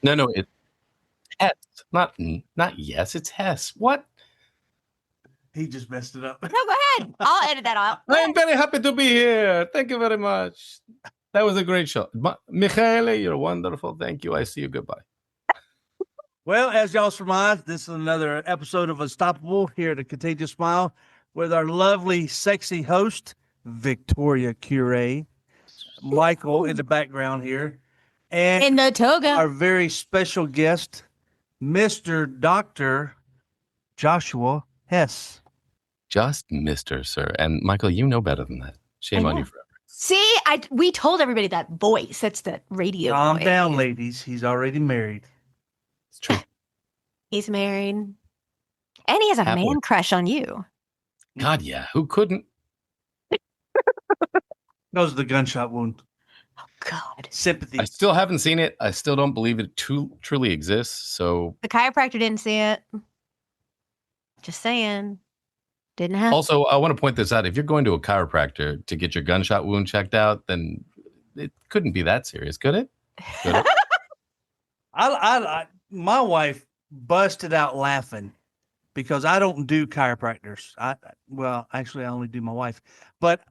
No, it's Hess. Not yes, it's Hess. What? He just messed it up. No, go ahead. I'll edit that out. I am very happy to be here. Thank you very much. That was a great show. Michele, you're wonderful. Thank you. I see you. Goodbye. Well, as y'all surmised, this is another episode of Unstoppable here at the Contagious Smile with our lovely, sexy host, Victoria Cure, Michael in the background here, and In the toga. our very special guest, Mr. Dr. Joshua Hess. Just Mr. Sir. And Michael, you know better than that. Shame I on know. you forever. See, we told everybody that voice. That's the radio Calm voice. down, ladies. He's already married. It's true. He's married. And he has a Happily. man crush on you. God, yeah. Who couldn't? That was the gunshot wound. Oh, God. Sympathy. I still haven't seen it. I still don't believe it truly exists. So The chiropractor didn't see it. Just saying. Didn't happen. also, I want to point this out. If you're going to a chiropractor to get your gunshot wound checked out, then it couldn't be that serious, could it? Could it? My wife busted out laughing because I don't do chiropractors. Actually, I only do my wife, but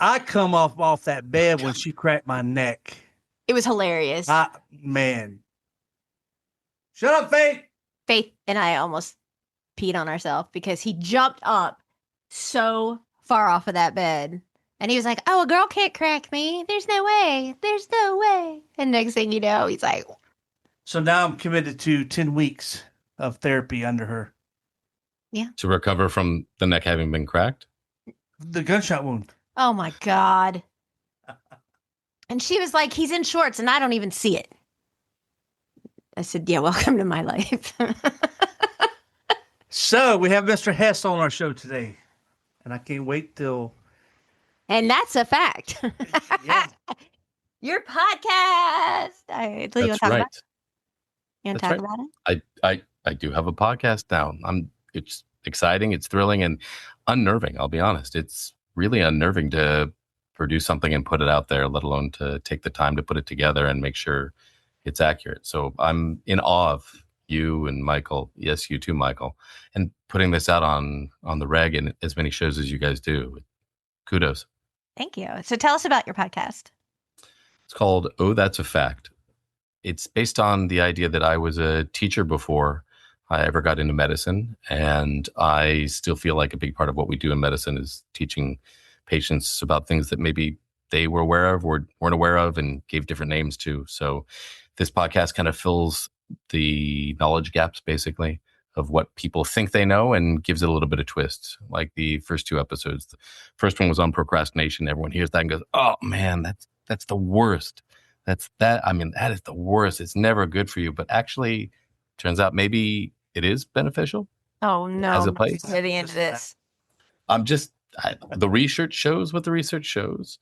I come off that bed when she cracked my neck. It was hilarious. Man. Shut up, Faith. Faith and I almost peed on ourselves because he jumped up so far off of that bed. And he was like, oh, a girl can't crack me. There's no way. There's no way. And next thing you know, he's like. So now I'm committed to 10 weeks of therapy under her. Yeah. To recover from the neck having been cracked? The gunshot wound. Oh, my God. And she was like, he's in shorts and I don't even see it. I said, yeah, welcome to my life. So we have Mr. Hess on our show today. And I can't wait till. And that's a fact. Yeah. Your podcast. You want to talk about it? You want to talk about it? I do have a podcast now. It's exciting, it's thrilling, and unnerving. I'll be honest. It's really unnerving to produce something and put it out there, let alone to take the time to put it together and make sure it's accurate. So I'm in awe of you and Michael. Yes, you too, Michael. And putting this out on the reg and as many shows as you guys do. Kudos. Thank you. So tell us about your podcast. It's called Oh, That's a Fact. It's based on the idea that I was a teacher before I ever got into medicine. And I still feel like a big part of what we do in medicine is teaching patients about things that maybe they were aware of or weren't aware of and gave different names to. So this podcast kind of fills the knowledge gaps, basically, of what people think they know and gives it a little bit of twist. Like the first two episodes. The first one was on procrastination. Everyone hears that and goes, oh, man, that's the worst. That is the worst. It's never good for you. But actually, turns out maybe it is beneficial. Oh, no. As a place. Near the end of this. The research shows what the research shows.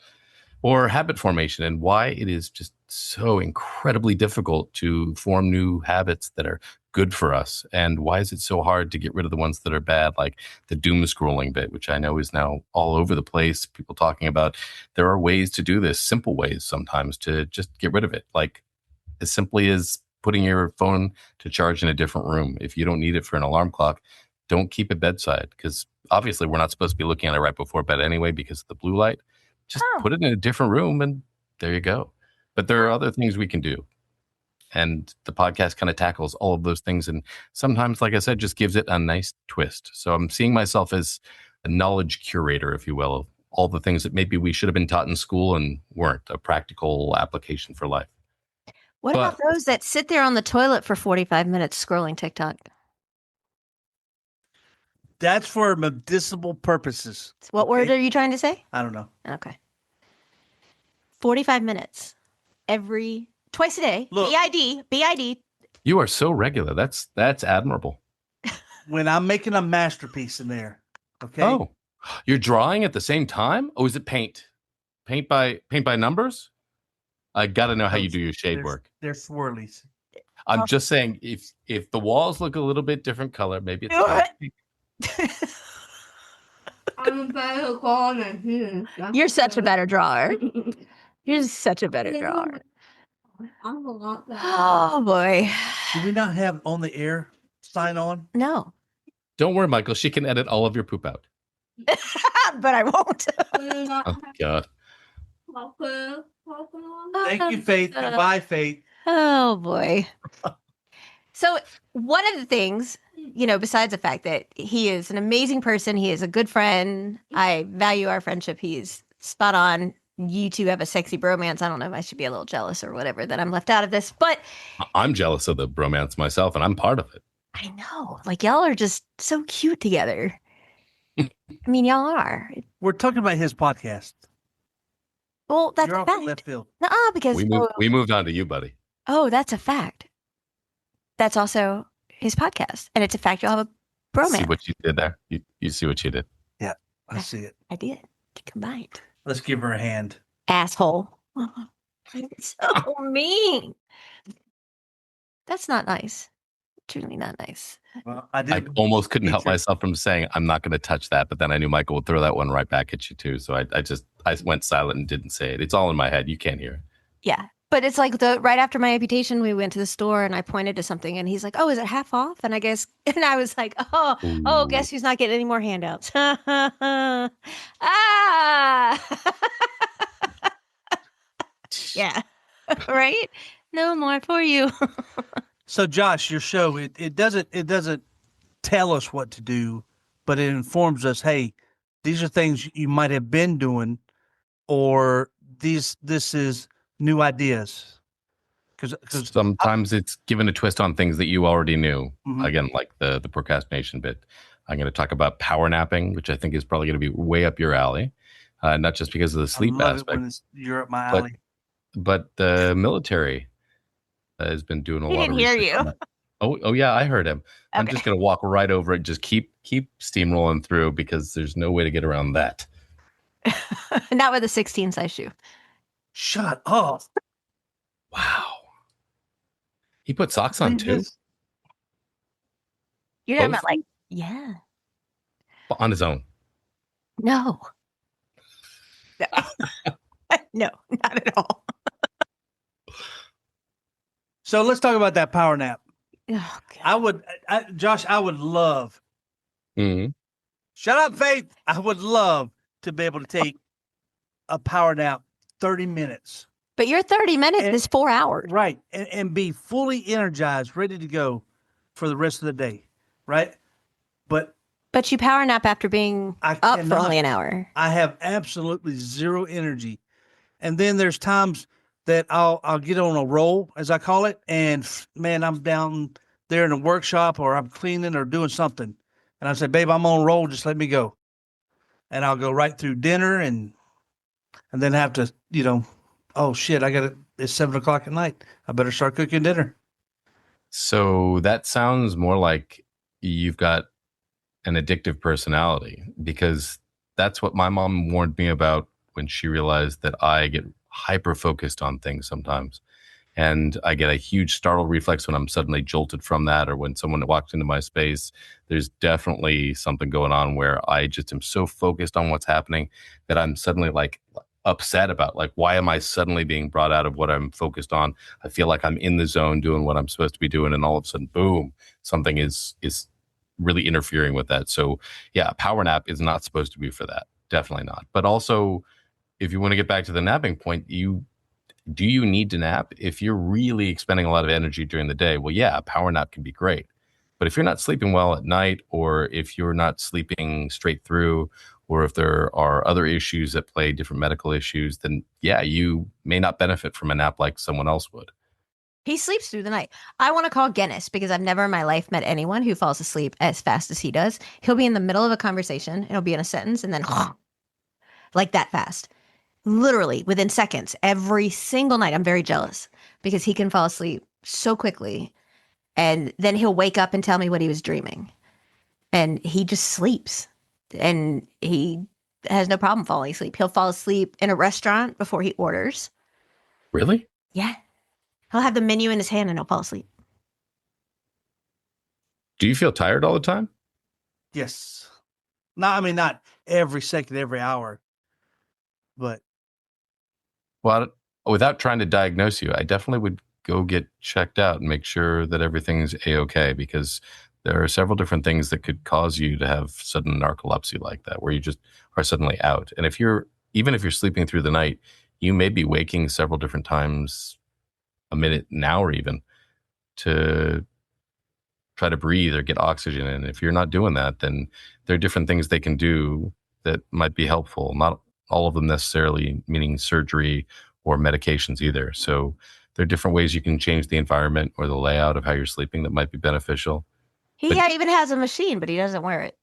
Or habit formation and why it is just so incredibly difficult to form new habits that are good for us. And why is it so hard to get rid of the ones that are bad, like the doom scrolling bit, which I know is now all over the place. People talking about there are ways to do this, simple ways sometimes to just get rid of it. Like as simply as putting your phone to charge in a different room. If you don't need it for an alarm clock, don't keep it bedside because obviously we're not supposed to be looking at it right before bed anyway because of the blue light. Just put it in a different room and there you go. But there are other things we can do. And the podcast kind of tackles all of those things. And sometimes, like I said, just gives it a nice twist. So I'm seeing myself as a knowledge curator, if you will, of all the things that maybe we should have been taught in school and weren't a practical application for life. What about those that sit there on the toilet for 45 minutes scrolling TikTok? That's for medicinal purposes. What word are you trying to say? I don't know. Okay. 45 minutes. Twice a day. Look, BID. You are so regular. That's admirable. When I'm making a masterpiece in there. Okay. Oh, you're drawing at the same time? Oh, is it paint? Paint by numbers? I got to know how you do your shade work. They're swirlies. I'm just saying if the walls look a little bit different color, maybe it's You're such a better drawer. You're such a better drawer. Oh boy. Do we not have on the air sign on? No. Don't worry, Michael. She can edit all of your poop out. But I won't. Oh, God. Thank you, Faith. Goodbye, Faith. Oh boy. So one of the things, besides the fact that he is an amazing person, he is a good friend. I value our friendship. He's spot on. You two have a sexy bromance. I don't know if I should be a little jealous or whatever that I'm left out of this, but I'm jealous of the bromance myself, and I'm part of it. I know, like y'all are just so cute together. I mean, y'all are. We're talking about his podcast. Well, that's You're a off in fact. left field. Because We moved on to you, buddy. that's a fact. That's also his podcast, and it's a fact you'll have a bromance. See what you did there? You see what you did? Yeah, I see it. I did. Combined. Let's give her a hand. Asshole. It's so mean. That's not nice. Truly not nice. Well, I almost couldn't help myself from saying I'm not going to touch that, but then I knew Michael would throw that one right back at you too. So I went silent and didn't say it. It's all in my head. You can't hear it. Yeah. But it's like right after my amputation, we went to the store and I pointed to something and he's like, "Oh, is it half off?" And I was like, "Oh, guess who's not getting any more handouts?" Ah. Yeah. Right? No more for you. So Josh, your show, it doesn't tell us what to do, but it informs us, hey, these are things you might have been doing, or this is new ideas. Because sometimes it's given a twist on things that you already knew. Mhm. Again, like the procrastination bit. I'm going to talk about power napping, which I think is probably going to be way up your alley, not just because of the sleep I love aspect. it when you're up my alley. But the military has been doing a He lot didn't of hear research you. on that. Oh yeah, I heard him. I'm Okay. just going to walk right over it. Just keep steamrolling through because there's no way to get around that. Not with a 16 size shoe. Shut up. Wow. He put socks on too? You're talking about yeah. On his own. No. No, not at all. So let's talk about that power nap. Oh, God. Josh, I would love. Mm-hmm. Shut up, Faith. I would love to be able to take a power nap 30 minutes. But your 30 minutes is 4 hours. Right. And be fully energized, ready to go for the rest of the day. Right. But you power nap after being up for only an hour. I have absolutely zero energy. And then there's times that I'll get on a roll, as I call it. And man, I'm down there in a workshop or I'm cleaning or doing something. And I say, babe, I'm on a roll. Just let me go. And I'll go right through dinner and then have to, oh shit, it's 7:00 at night. I better start cooking dinner. So that sounds more like you've got an addictive personality, because that's what my mom warned me about when she realized that I get hyper focused on things sometimes. And I get a huge startle reflex when I'm suddenly jolted from that, or when someone walks into my space. There's definitely something going on where I just am so focused on what's happening that I'm suddenly like upset about, like, why am I suddenly being brought out of what I'm focused on? I feel like I'm in the zone doing what I'm supposed to be doing, and all of a sudden, boom, something is really interfering with that. So yeah, a power nap is not supposed to be for that. Definitely not. But also, if you want to get back to the napping point, do you need to nap? If you're really expending a lot of energy during the day, well, yeah, a power nap can be great. But if you're not sleeping well at night, or if you're not sleeping straight through, or if there are other issues at play, different medical issues, then yeah, you may not benefit from a nap like someone else would. He sleeps through the night. I want to call Guinness because I've never in my life met anyone who falls asleep as fast as he does. He'll be in the middle of a conversation, and he'll be in a sentence, and then like that fast. Literally within seconds, every single night. I'm very jealous because he can fall asleep so quickly, and then he'll wake up and tell me what he was dreaming, and he just sleeps, and he has no problem falling asleep. He'll fall asleep in a restaurant before he orders. Really? Yeah. He'll have the menu in his hand and he'll fall asleep. Do you feel tired all the time? Yes. No, I mean, not every second, every hour, but. Well, without trying to diagnose you, I definitely would go get checked out and make sure that everything's a-okay, because there are several different things that could cause you to have sudden narcolepsy like that, where you just are suddenly out. And even if you're sleeping through the night, you may be waking several different times a minute, an hour even, to try to breathe or get oxygen. And if you're not doing that, then there are different things they can do that might be helpful. Not all of them necessarily meaning surgery or medications either. So there are different ways you can change the environment or the layout of how you're sleeping that might be beneficial. He even has a machine, but he doesn't wear it.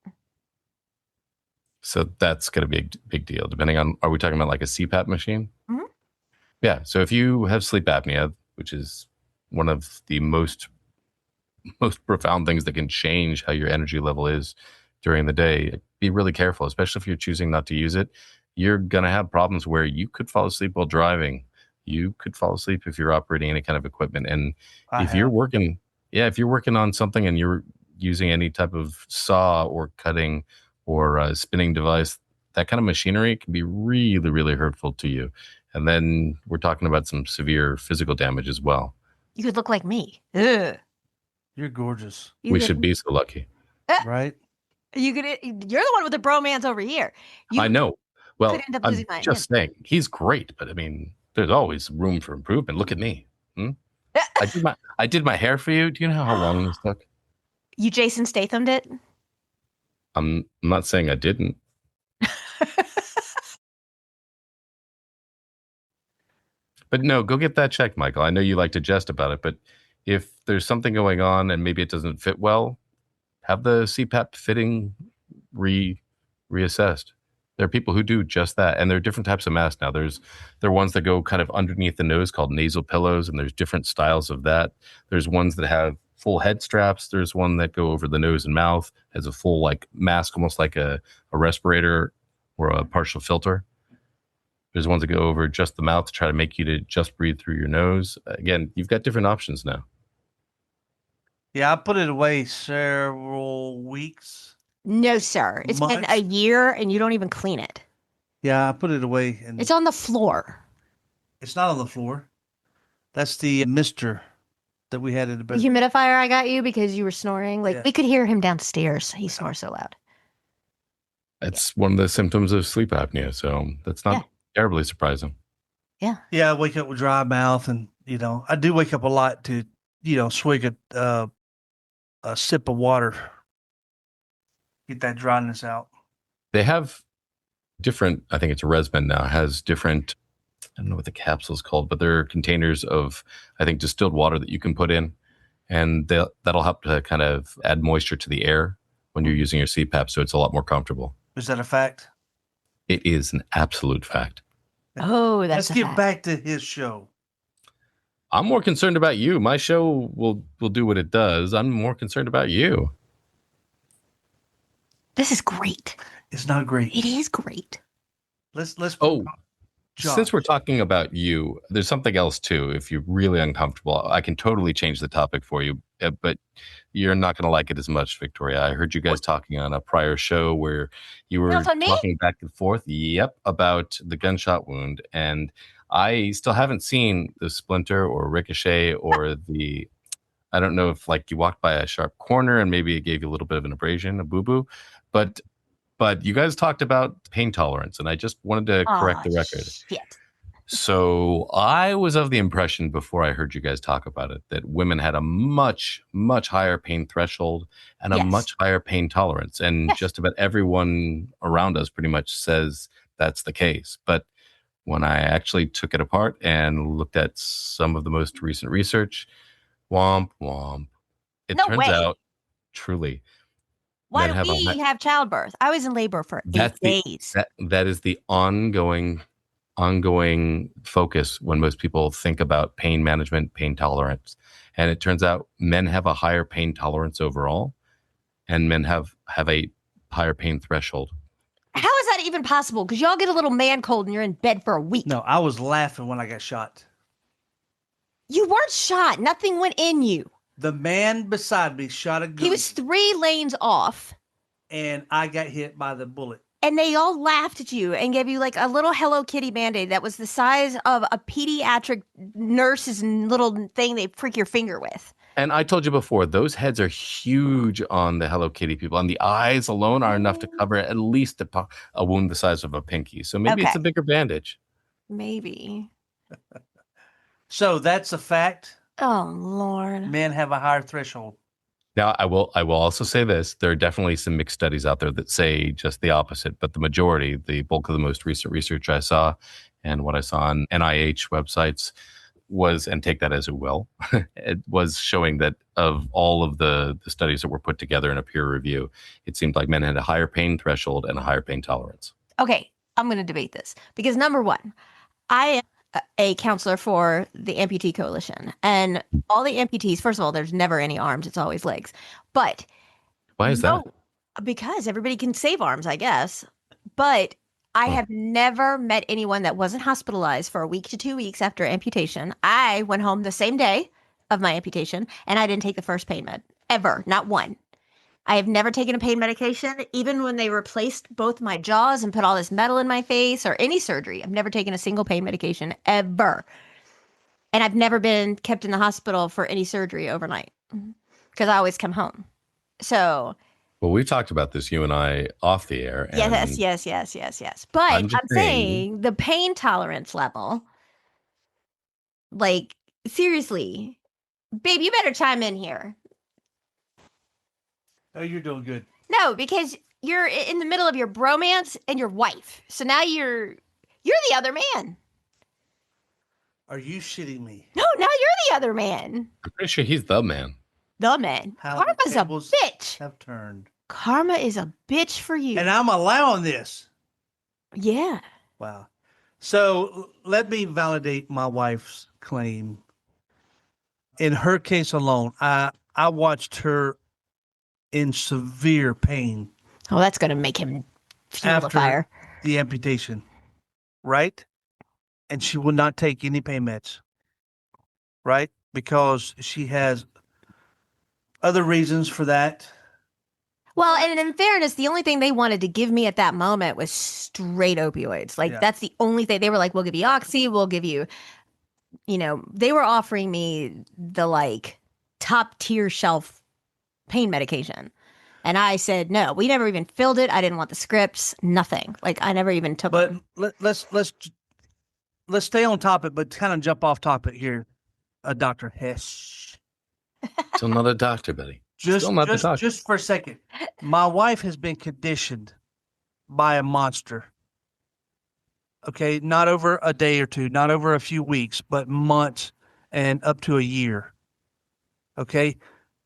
So that's going to be a big deal, depending on, are we talking about like a CPAP machine? Mm-hmm. Yeah. So if you have sleep apnea, which is one of the most profound things that can change how your energy level is during the day, be really careful, especially if you're choosing not to use it. You're going to have problems where you could fall asleep while driving. You could fall asleep if you're operating any kind of equipment. And if you're working on something and you're using any type of saw or cutting or a spinning device, that kind of machinery can be really, really hurtful to you. And then we're talking about some severe physical damage as well. You could look like me. Ugh. You're gorgeous. We should be so lucky. Right? You're the one with the bromance over here. I know. Well, could end up I'm losing my just saying, he's great, but I mean, there's always room for improvement. Look at me. I did my hair for you. Do you know how long this took? You Jason Statham'd it? I'm not saying I didn't. But no, go get that checked, Michael. I know you like to jest about it, but if there's something going on and maybe it doesn't fit well, have the CPAP fitting reassessed. There are people who do just that, and there are different types of masks now. There are ones that go kind of underneath the nose called nasal pillows, and there's different styles of that. There's ones that have full head straps. There's one that go over the nose and mouth, has a full like mask, almost like a respirator or a partial filter. There's ones that go over just the mouth to try to make you to just breathe through your nose. Again, you've got different options now. Yeah, I put it away several weeks. No, sir. It's been a year and you don't even clean it. Yeah, I put it away. And it's on the floor. It's not on the floor. That's the mister that we had in the bedroom. The humidifier I got you because you were snoring. Like, we could hear him downstairs. He snores so loud. That's one of the symptoms of sleep apnea. So that's not terribly surprising. Yeah. Yeah, I wake up with dry mouth, and, I do wake up a lot to, swig a sip of water. Get that dryness out. They have different, I think it's Resmen now, has different, I don't know what the capsule is called, but there are containers of, I think, distilled water that you can put in. And that'll help to kind of add moisture to the air when you're using your CPAP. So it's a lot more comfortable. Is that a fact? It is an absolute fact. Oh, that's Let's get back to his show. I'm more concerned about you. My show will do what it does. I'm more concerned about you. This is great. It's not great. It is great. Let's Josh. Since we're talking about you, there's something else too. If you're really uncomfortable, I can totally change the topic for you, but you're not going to like it as much, Victoria. I heard you guys talking on a prior show where you were talking back and forth. Yep, about the gunshot wound, and I still haven't seen the splinter or ricochet or the. I don't know if like you walked by a sharp corner and maybe it gave you a little bit of an abrasion, a boo-boo, but you guys talked about pain tolerance, and I just wanted to correct the record. Shit. So I was of the impression before I heard you guys talk about it that women had a much, much higher pain threshold and a much higher pain tolerance. And just about everyone around us pretty much says that's the case. But when I actually took it apart and looked at some of the most recent research, womp, womp, it turns out truly. Why do we have childbirth? I was in labor for 8 days. That is the ongoing focus when most people think about pain management, pain tolerance. And it turns out men have a higher pain tolerance overall, and men have a higher pain threshold. How is that even possible? Because y'all get a little man cold and you're in bed for a week. No, I was laughing when I got shot. You weren't shot. Nothing went in you. The man beside me shot a gun. He was 3 lanes off. And I got hit by the bullet. And they all laughed at you and gave you like a little Hello Kitty Band-Aid that was the size of a pediatric nurse's little thing they prick your finger with. And I told you before, those heads are huge on the Hello Kitty people, and the eyes alone are enough to cover at least a wound the size of a pinky. So maybe it's a bigger bandage. Maybe. So that's a fact. Oh, Lord. Men have a higher threshold. Now, I will also say this. There are definitely some mixed studies out there that say just the opposite, but the majority, the bulk of the most recent research I saw and what I saw on NIH websites was, and take that as it will, it was showing that of all of the studies that were put together in a peer review, it seemed like men had a higher pain threshold and a higher pain tolerance. Okay, I'm going to debate this because number one, I am a counselor for the Amputee Coalition, and all the amputees, first of all, there's never any arms, it's always legs. But why is that? Because everybody can save arms, I guess. But I have never met anyone that wasn't hospitalized for a week to 2 weeks after amputation. I went home the same day of my amputation, and I didn't take the first pain med ever, not one. I have never taken a pain medication, even when they replaced both my jaws and put all this metal in my face or any surgery. I've never taken a single pain medication ever. And I've never been kept in the hospital for any surgery overnight because I always come home. So... Well, we've talked about this, you and I, off the air. And yes. But I'm saying the pain tolerance level, like, seriously, babe, you better chime in here. Oh, you're doing good. No, because you're in the middle of your bromance and your wife. So now you're the other man. Are you shitting me? No, now you're the other man. I'm pretty sure he's the man. The man. Karma's a bitch. Have turned. Karma is a bitch for you. And I'm allowing this. Yeah. Wow. So let me validate my wife's claim. In her case alone, I watched her in severe pain. Oh, that's going to make him feel the fire. The amputation, right? And she would not take any pain meds, right? Because she has other reasons for that. Well, and in fairness, the only thing they wanted to give me at that moment was straight opioids. Like, that's the only thing. They were like, we'll give you Oxy, we'll give you, they were offering me the, like, top tier shelf pain medication. And I said, no, we never even filled it. I didn't want the scripts, nothing. Like, I never even took them. But let's stay on topic, but kind of jump off topic here. Dr. Hess. Still not a doctor, buddy. Just for a second. My wife has been conditioned by a monster. Okay, not over a day or two, not over a few weeks, but months and up to a year. Okay,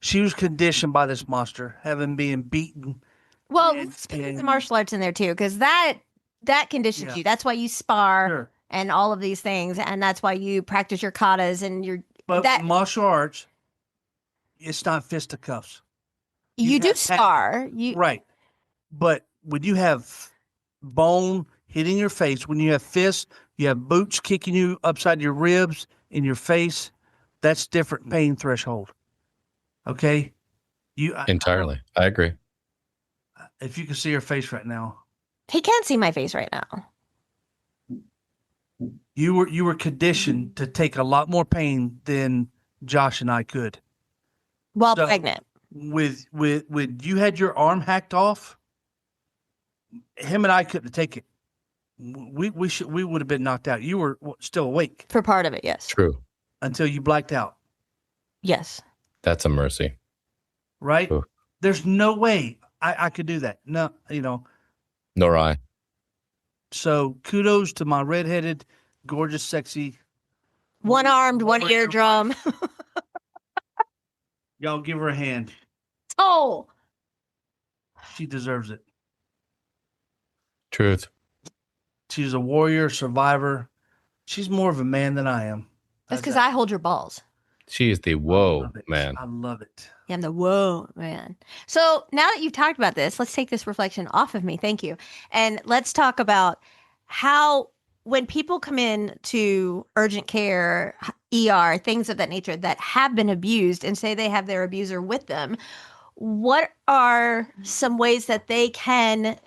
she was conditioned by this monster, having been beaten. Well, let's put the martial arts in there too, because that conditions you. That's why you spar and all of these things, and that's why you practice your katas and your. But martial arts. It's not fisticuffs. You do spar. Right. But when you have bone hitting your face, when you have fists, you have boots kicking you upside your ribs, in your face, that's different pain threshold. Okay? Entirely. I agree. If you can see her face right now. He can't see my face right now. You were conditioned to take a lot more pain than Josh and I could. While pregnant. With you had your arm hacked off, him and I couldn't take it. We would have been knocked out. You were still awake. For part of it, yes. True. Until you blacked out. Yes. That's a mercy. Right? Ooh. There's no way I could do that. No, Nor I. So kudos to my redheaded, gorgeous, sexy. One-armed, one eardrum. Y'all give her a hand. Oh. She deserves it. Truth. She's a warrior, survivor. She's more of a man than I am. That's because I hold your balls. She is the whoa man. I love it. Yeah, I'm the whoa man. So now that you've talked about this, let's take this reflection off of me. Thank you. And let's talk about how when people come in to urgent care, ER, things of that nature that have been abused and say they have their abuser with them, what are some ways that they can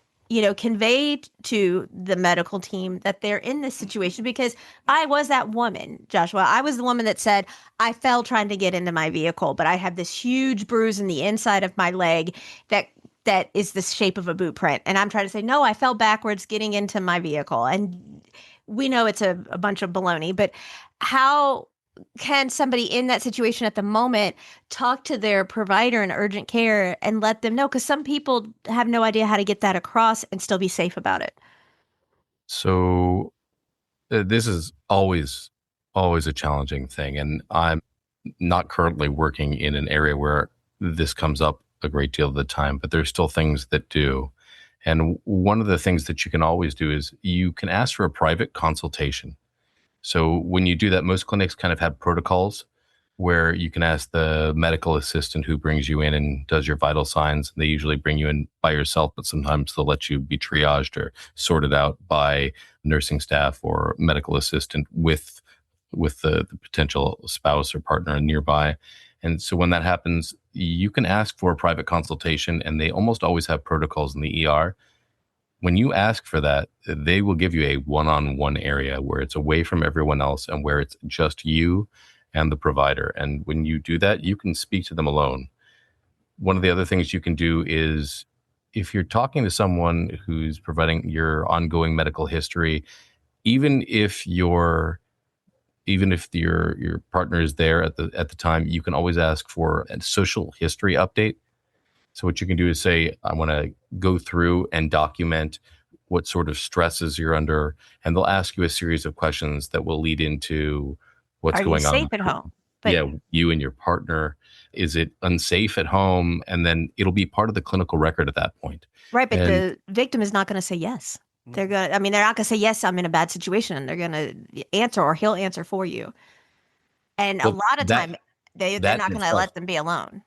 convey to the medical team that they're in this situation, because I was that woman, Joshua. I was the woman that said, I fell trying to get into my vehicle, but I have this huge bruise in the inside of my leg that is the shape of a boot print. And I'm trying to say, no, I fell backwards getting into my vehicle. And we know it's a bunch of baloney, but how can somebody in that situation at the moment talk to their provider in urgent care and let them know? Because some people have no idea how to get that across and still be safe about it. So this is always a challenging thing. And I'm not currently working in an area where this comes up a great deal of the time, but there's still things that do. And one of the things that you can always do is you can ask for a private consultation. So when you do that, most clinics kind of have protocols where you can ask the medical assistant who brings you in and does your vital signs. They usually bring you in by yourself, but sometimes they'll let you be triaged or sorted out by nursing staff or medical assistant with the potential spouse or partner nearby. And so when that happens, you can ask for a private consultation, and they almost always have protocols in the ER. When you ask for that, they will give you a one-on-one area where it's away from everyone else and where it's just you and the provider. And when you do that, you can speak to them alone. One of the other things you can do is, if you're talking to someone who's providing your ongoing medical history, even if your partner is there at the time, you can always ask for a social history update. So what you can do is say, I want to go through and document what sort of stresses you're under, and they'll ask you a series of questions that will lead into what's going on. Are you safe at home? But, yeah, you and your partner. Is it unsafe at home? And then it'll be part of the clinical record at that point. Right, but the victim is not going to say yes. They're not going to say, yes, I'm in a bad situation. They're going to answer, or he'll answer for you. And a lot of time, they're not going to let them be alone.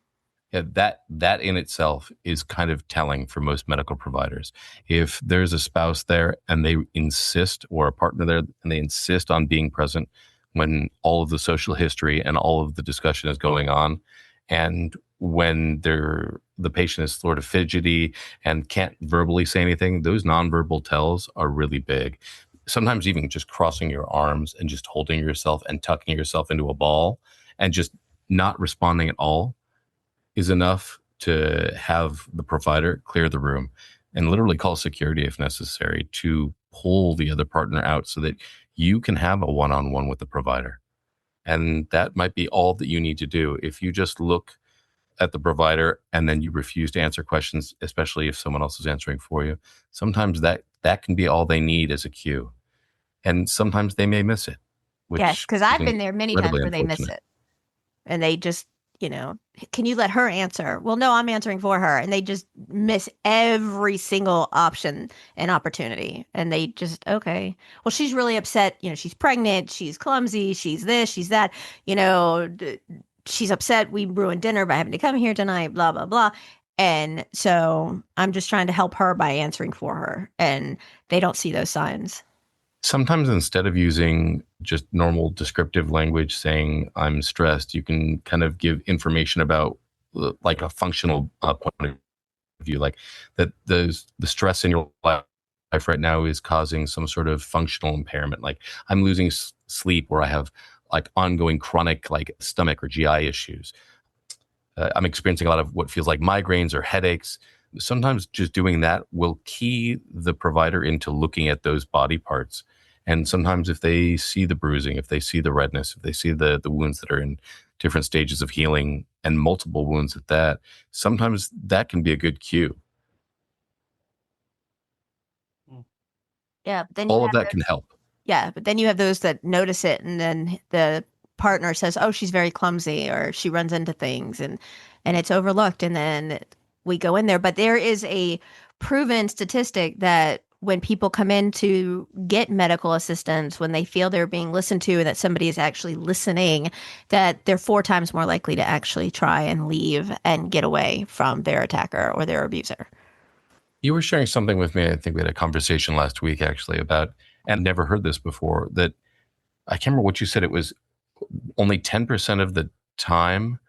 Yeah, that in itself is kind of telling for most medical providers. If there's a spouse there and they insist, or a partner there, and they insist on being present when all of the social history and all of the discussion is going on, and when the patient is sort of fidgety and can't verbally say anything, those nonverbal tells are really big. Sometimes even just crossing your arms and just holding yourself and tucking yourself into a ball and just not responding at all is enough to have the provider clear the room and literally call security if necessary to pull the other partner out so that you can have a one-on-one with the provider. And that might be all that you need to do. If you just look at the provider and then you refuse to answer questions, especially if someone else is answering for you, sometimes that can be all they need as a cue. And sometimes they may miss it. Yes, because I've been there many times where they miss it. And they just, can you let her answer? Well, no, I'm answering for her. And they just miss every single option and opportunity. And they just, okay, well, she's really upset. She's pregnant. She's clumsy. She's this, she's that. She's upset we ruined dinner by having to come here tonight, blah, blah, blah. And so I'm just trying to help her by answering for her. And they don't see those signs. Sometimes instead of using just normal descriptive language saying I'm stressed, you can kind of give information about like a functional point of view, like that the stress in your life right now is causing some sort of functional impairment. Like I'm losing sleep, or I have like ongoing chronic like stomach or GI issues. I'm experiencing a lot of what feels like migraines or headaches. Sometimes just doing that will key the provider into looking at those body parts. And sometimes if they see the bruising, if they see the redness, if they see the wounds that are in different stages of healing, and multiple wounds at that, sometimes that can be a good cue. Yeah, but then all of that can help. Yeah, but then you have those that notice it, and then the partner says, oh, she's very clumsy, or she runs into things, and it's overlooked. And then we go in there. But there is a proven statistic that when people come in to get medical assistance, when they feel they're being listened to and that somebody is actually listening, that they're 4 times more likely to actually try and leave and get away from their attacker or their abuser. You were sharing something with me. I think we had a conversation last week actually about, and never heard this before, that I can't remember what you said. It was only 10% of the time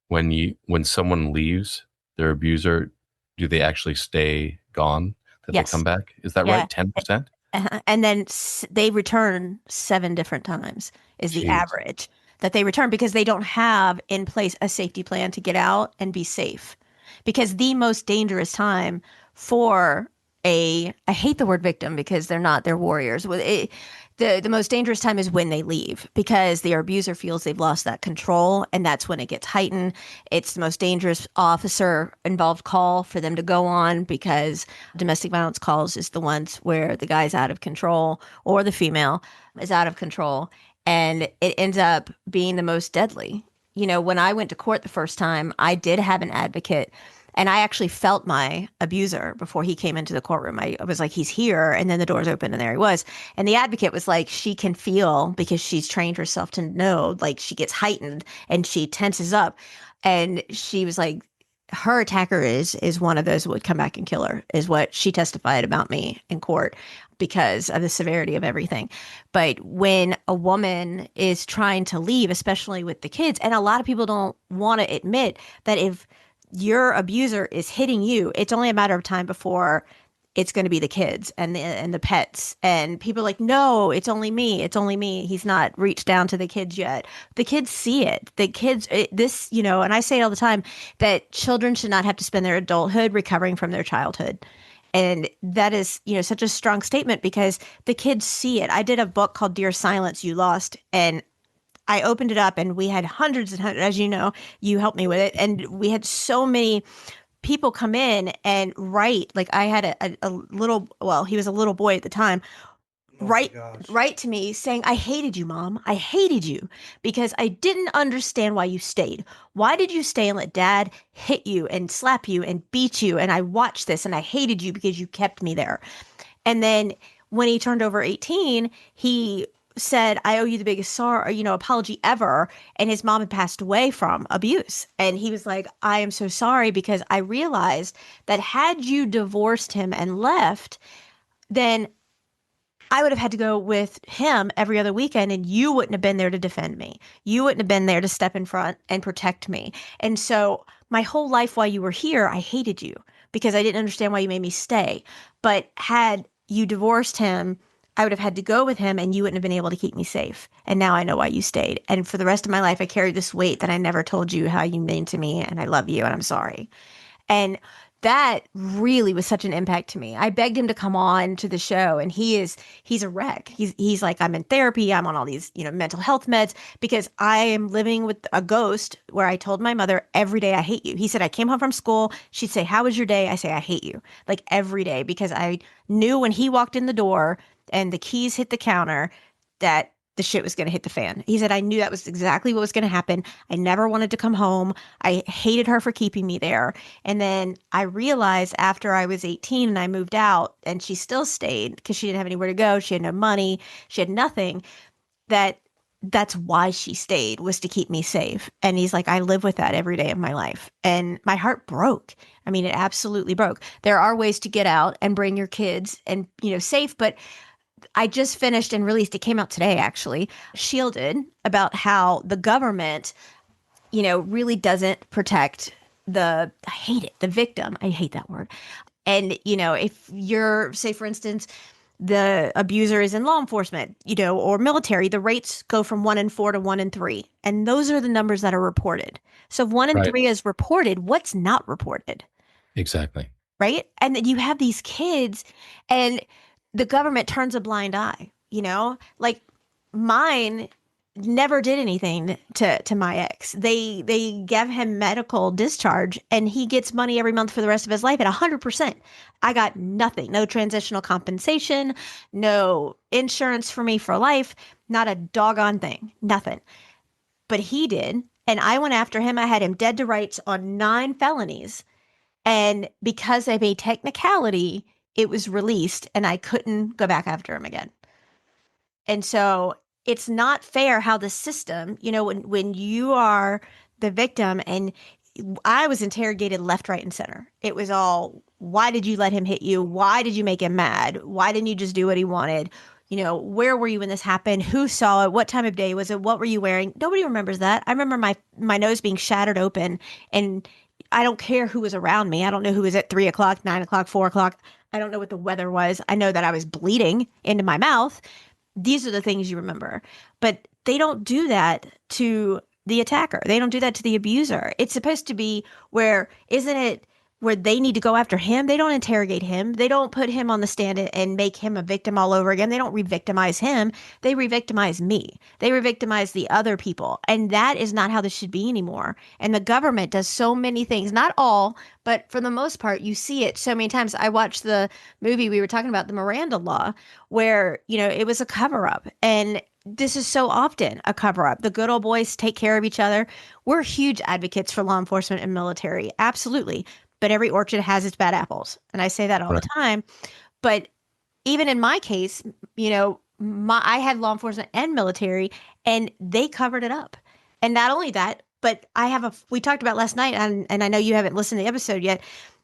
when someone leaves their abuser, do they actually stay gone? that they Yes. come back. Is that Yeah. right? 10%? And then they return 7 different times is the Jeez. average that they return because they don't have in place a safety plan to get out and be safe. Because the most dangerous time for I hate the word victim because they're warriors. The most dangerous time is when they leave because the abuser feels they've lost that control, and that's when it gets heightened. It's the most dangerous officer involved call for them to go on because domestic violence calls is the ones where the guy's out of control or the female is out of control, and it ends up being the most deadly. When I went to court the first time, I did have an advocate. And I actually felt my abuser before he came into the courtroom. I was like, he's here. And then the doors opened and there he was. And the advocate was like, she can feel because she's trained herself to know, like she gets heightened and she tenses up. And she was like, her attacker is one of those who would come back and kill her, is what she testified about me in court because of the severity of everything. But when a woman is trying to leave, especially with the kids, and a lot of people don't want to admit that if your abuser is hitting you, it's only a matter of time before it's going to be the kids and the pets. And people are like, no, it's only me. It's only me. He's not reached down to the kids yet. The kids see it. The kids, and I say it all the time that children should not have to spend their adulthood recovering from their childhood. And that is, such a strong statement because the kids see it. I did a book called Dear Silence, You Lost, and I opened it up and we had hundreds and hundreds, as you know, you helped me with it. And we had so many people come in and write. Like I had a little, well, he was a little boy at the time, write to me saying, I hated you, Mom. I hated you because I didn't understand why you stayed. Why did you stay and let Dad hit you and slap you and beat you? And I watched this and I hated you because you kept me there. And then when he turned over 18, he said, I owe you the biggest apology ever. And his mom had passed away from abuse. And he was like, I am so sorry because I realized that had you divorced him and left, then I would have had to go with him every other weekend and you wouldn't have been there to defend me. You wouldn't have been there to step in front and protect me. And so my whole life while you were here, I hated you because I didn't understand why you made me stay. But had you divorced him, I would have had to go with him and you wouldn't have been able to keep me safe. And now I know why you stayed. And for the rest of my life, I carried this weight that I never told you how you mean to me. And I love you and I'm sorry. And that really was such an impact to me. I begged him to come on to the show and he's a wreck. He's like, I'm in therapy. I'm on all these, mental health meds because I am living with a ghost where I told my mother every day, I hate you. He said, I came home from school. She'd say, how was your day? I say, I hate you, like every day, because I knew when he walked in the door and the keys hit the counter that the shit was going to hit the fan. He said, I knew that was exactly what was going to happen. I never wanted to come home. I hated her for keeping me there. And then I realized after I was 18 and I moved out and she still stayed because she didn't have anywhere to go. She had no money. She had nothing. That's why she stayed, was to keep me safe. And he's like, I live with that every day of my life. And my heart broke. I mean, it absolutely broke. There are ways to get out and bring your kids and, safe, but I just finished and released, it came out today actually, Shielded, about how the government, really doesn't protect I hate it, the victim. I hate that word. And, if you're, say for instance, the abuser is in law enforcement, or military, the rates go from 1 in 4 to 1 in 3. And those are the numbers that are reported. So if 1 in 3 is reported, what's not reported? Exactly. Right? And then you have these kids and the government turns a blind eye, like mine never did anything to my ex. They gave him medical discharge and he gets money every month for the rest of his life at 100%. I got nothing, no transitional compensation, no insurance for me for life, not a doggone thing, nothing. But he did. And I went after him. I had him dead to rights on 9 felonies. And because of a technicality, it was released and I couldn't go back after him again. And so it's not fair how the system, when you are the victim, and I was interrogated left, right, and center. It was all, why did you let him hit you? Why did you make him mad? Why didn't you just do what he wanted? Where were you when this happened? Who saw it? What time of day was it? What were you wearing? Nobody remembers that. I remember my nose being shattered open, and I don't care who was around me. I don't know who was at 3 o'clock, 9 o'clock, 4 o'clock. I don't know what the weather was. I know that I was bleeding into my mouth. These are the things you remember. But they don't do that to the attacker. They don't do that to the abuser. It's supposed to be where, isn't it where they need to go after him? They don't interrogate him. They don't put him on the stand and make him a victim all over again. They don't re-victimize him. They re-victimize me. They re-victimize the other people. And that is not how this should be anymore. And the government does so many things, not all, but for the most part, you see it so many times. I watched the movie we were talking about, the Miranda Law, where, it was a cover up. And this is so often a cover up. The good old boys take care of each other. We're huge advocates for law enforcement and military. Absolutely. But every orchard has its bad apples. And I say that all the time. But even in my case, I had law enforcement and military, and they covered it up. And not only that, but we talked about last night, and I know you haven't listened to the episode yet,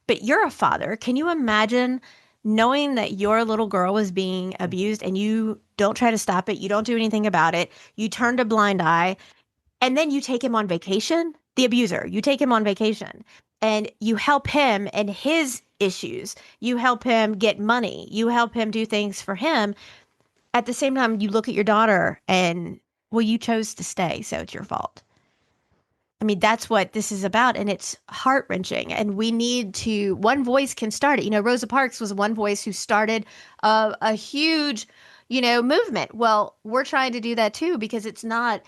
but you're a father. Can you imagine knowing that your little girl was being abused and you don't try to stop it? You don't do anything about it. You turned a blind eye, and then you take him on vacation, the abuser, you take him on vacation and you help him and his issues. You help him get money. You help him do things for him. At the same time, you look at your daughter and, well, you chose to stay, so it's your fault. I mean, that's what this is about, and it's heart-wrenching. And we need to, one voice can start it. Rosa Parks was one voice who started a huge, movement. Well, we're trying to do that too, because it's not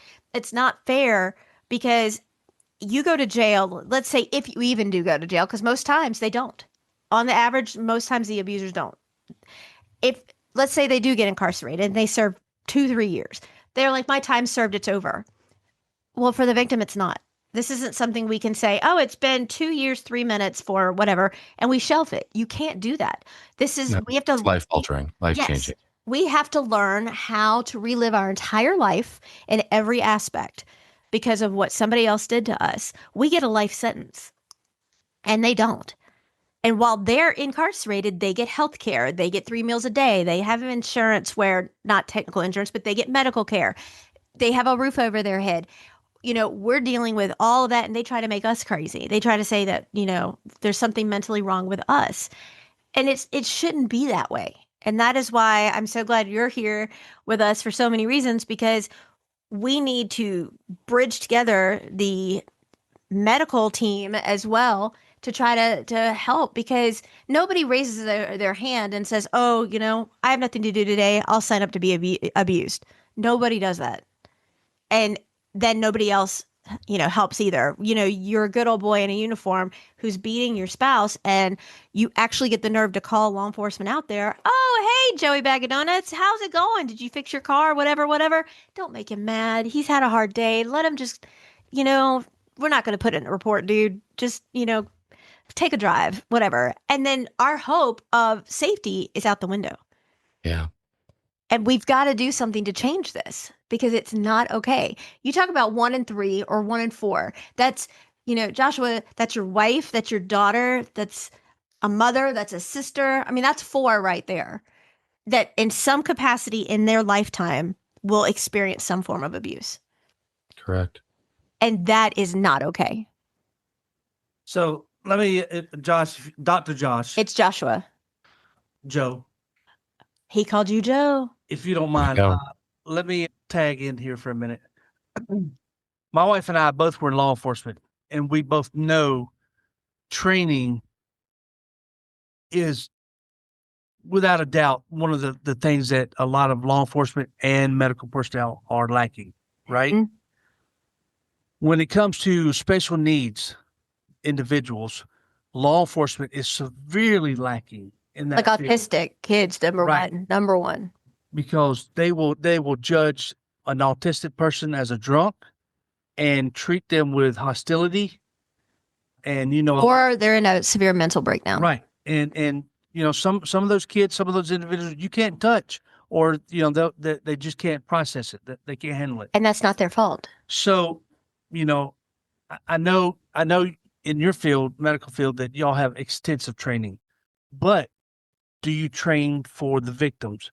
fair, because you go to jail, let's say if you even do go to jail, because most times they don't. On the average, most times the abusers don't. If, let's say they do get incarcerated and they serve 2-3 years, they're like, my time served, it's over. Well, for the victim, it's not. This isn't something we can say, oh, it's been 2 years, 3 minutes for whatever, and we shelf it. You can't do that. We have to. It's life-altering, life-changing. Yes, we have to learn how to relive our entire life in every aspect because of what somebody else did to us. We get a life sentence, and they don't. And while they're incarcerated, they get health care. They get 3 meals a day. They have insurance where, not technical insurance, but they get medical care. They have a roof over their head. We're dealing with all of that, and they try to make us crazy. They try to say that, there's something mentally wrong with us. And it shouldn't be that way. And that is why I'm so glad you're here with us for so many reasons, because we need to bridge together the medical team as well to try to help, because nobody raises their hand and says, oh, I have nothing to do today. I'll sign up to be abused. Nobody does that. And then nobody else, helps either. You're a good old boy in a uniform who's beating your spouse, and you actually get the nerve to call law enforcement out there. Oh, hey, Joey Bag of Donuts, how's it going? Did you fix your car? Whatever. Don't make him mad. He's had a hard day. Let him just, we're not going to put it in a report, dude. Just, take a drive, whatever. And then our hope of safety is out the window. Yeah. And we've got to do something to change this, because it's not okay. You talk about 1 in 3 or 1 in 4. That's, Joshua, that's your wife, that's your daughter, that's a mother, that's a sister. I mean, that's 4 right there that in some capacity in their lifetime will experience some form of abuse. Correct. And that is not okay. So let me, Dr. Josh. It's Joshua. Joe. He called you Joe. If you don't mind, let me tag in here for a minute. My wife and I both were in law enforcement, and we both know training is, without a doubt, one of the things that a lot of law enforcement and medical personnel are lacking, right? Mm-hmm. When it comes to special needs individuals, law enforcement is severely lacking in that. Like autistic kids, number one. Because they will judge an autistic person as a drunk and treat them with hostility, and or they're in a severe mental breakdown, right? And some of those kids, some of those individuals, you can't touch, or they just can't process it, they can't handle it, and that's not their fault. So, I know in your field, medical field, that y'all have extensive training, but do you train for the victims,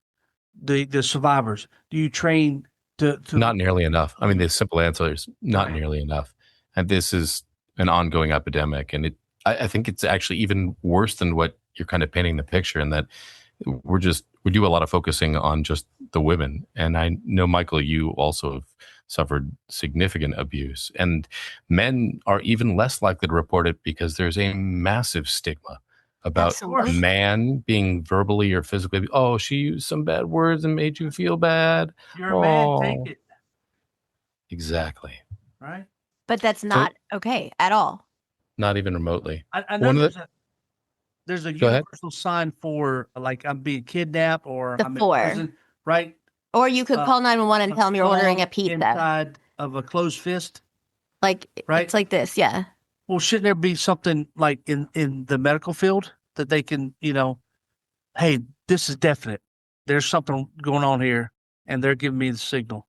the survivors? Do you train to Not nearly enough. I mean, the simple answer is not nearly enough. And this is an ongoing epidemic. And I think it's actually even worse than what you're kind of painting the picture, and that we do a lot of focusing on just the women. And I know, Michael, you also have suffered significant abuse, and men are even less likely to report it because there's a massive stigma about a Absolutely. man being verbally or physically, oh, she used some bad words and made you feel bad. You're a man, take Oh, it. exactly. Right. But that's So not okay at all. not even remotely. I know One of the, there's a go ahead. universal sign for like I'm being kidnapped or The I'm in 4. prison, right? Or you could call 911 and tell them you're ordering a thumb pizza. inside of a closed fist. Like Right. it's like this, yeah. Well, shouldn't there be something like in the medical field that they can, hey, this is definite. There's something going on here, and they're giving me the signal.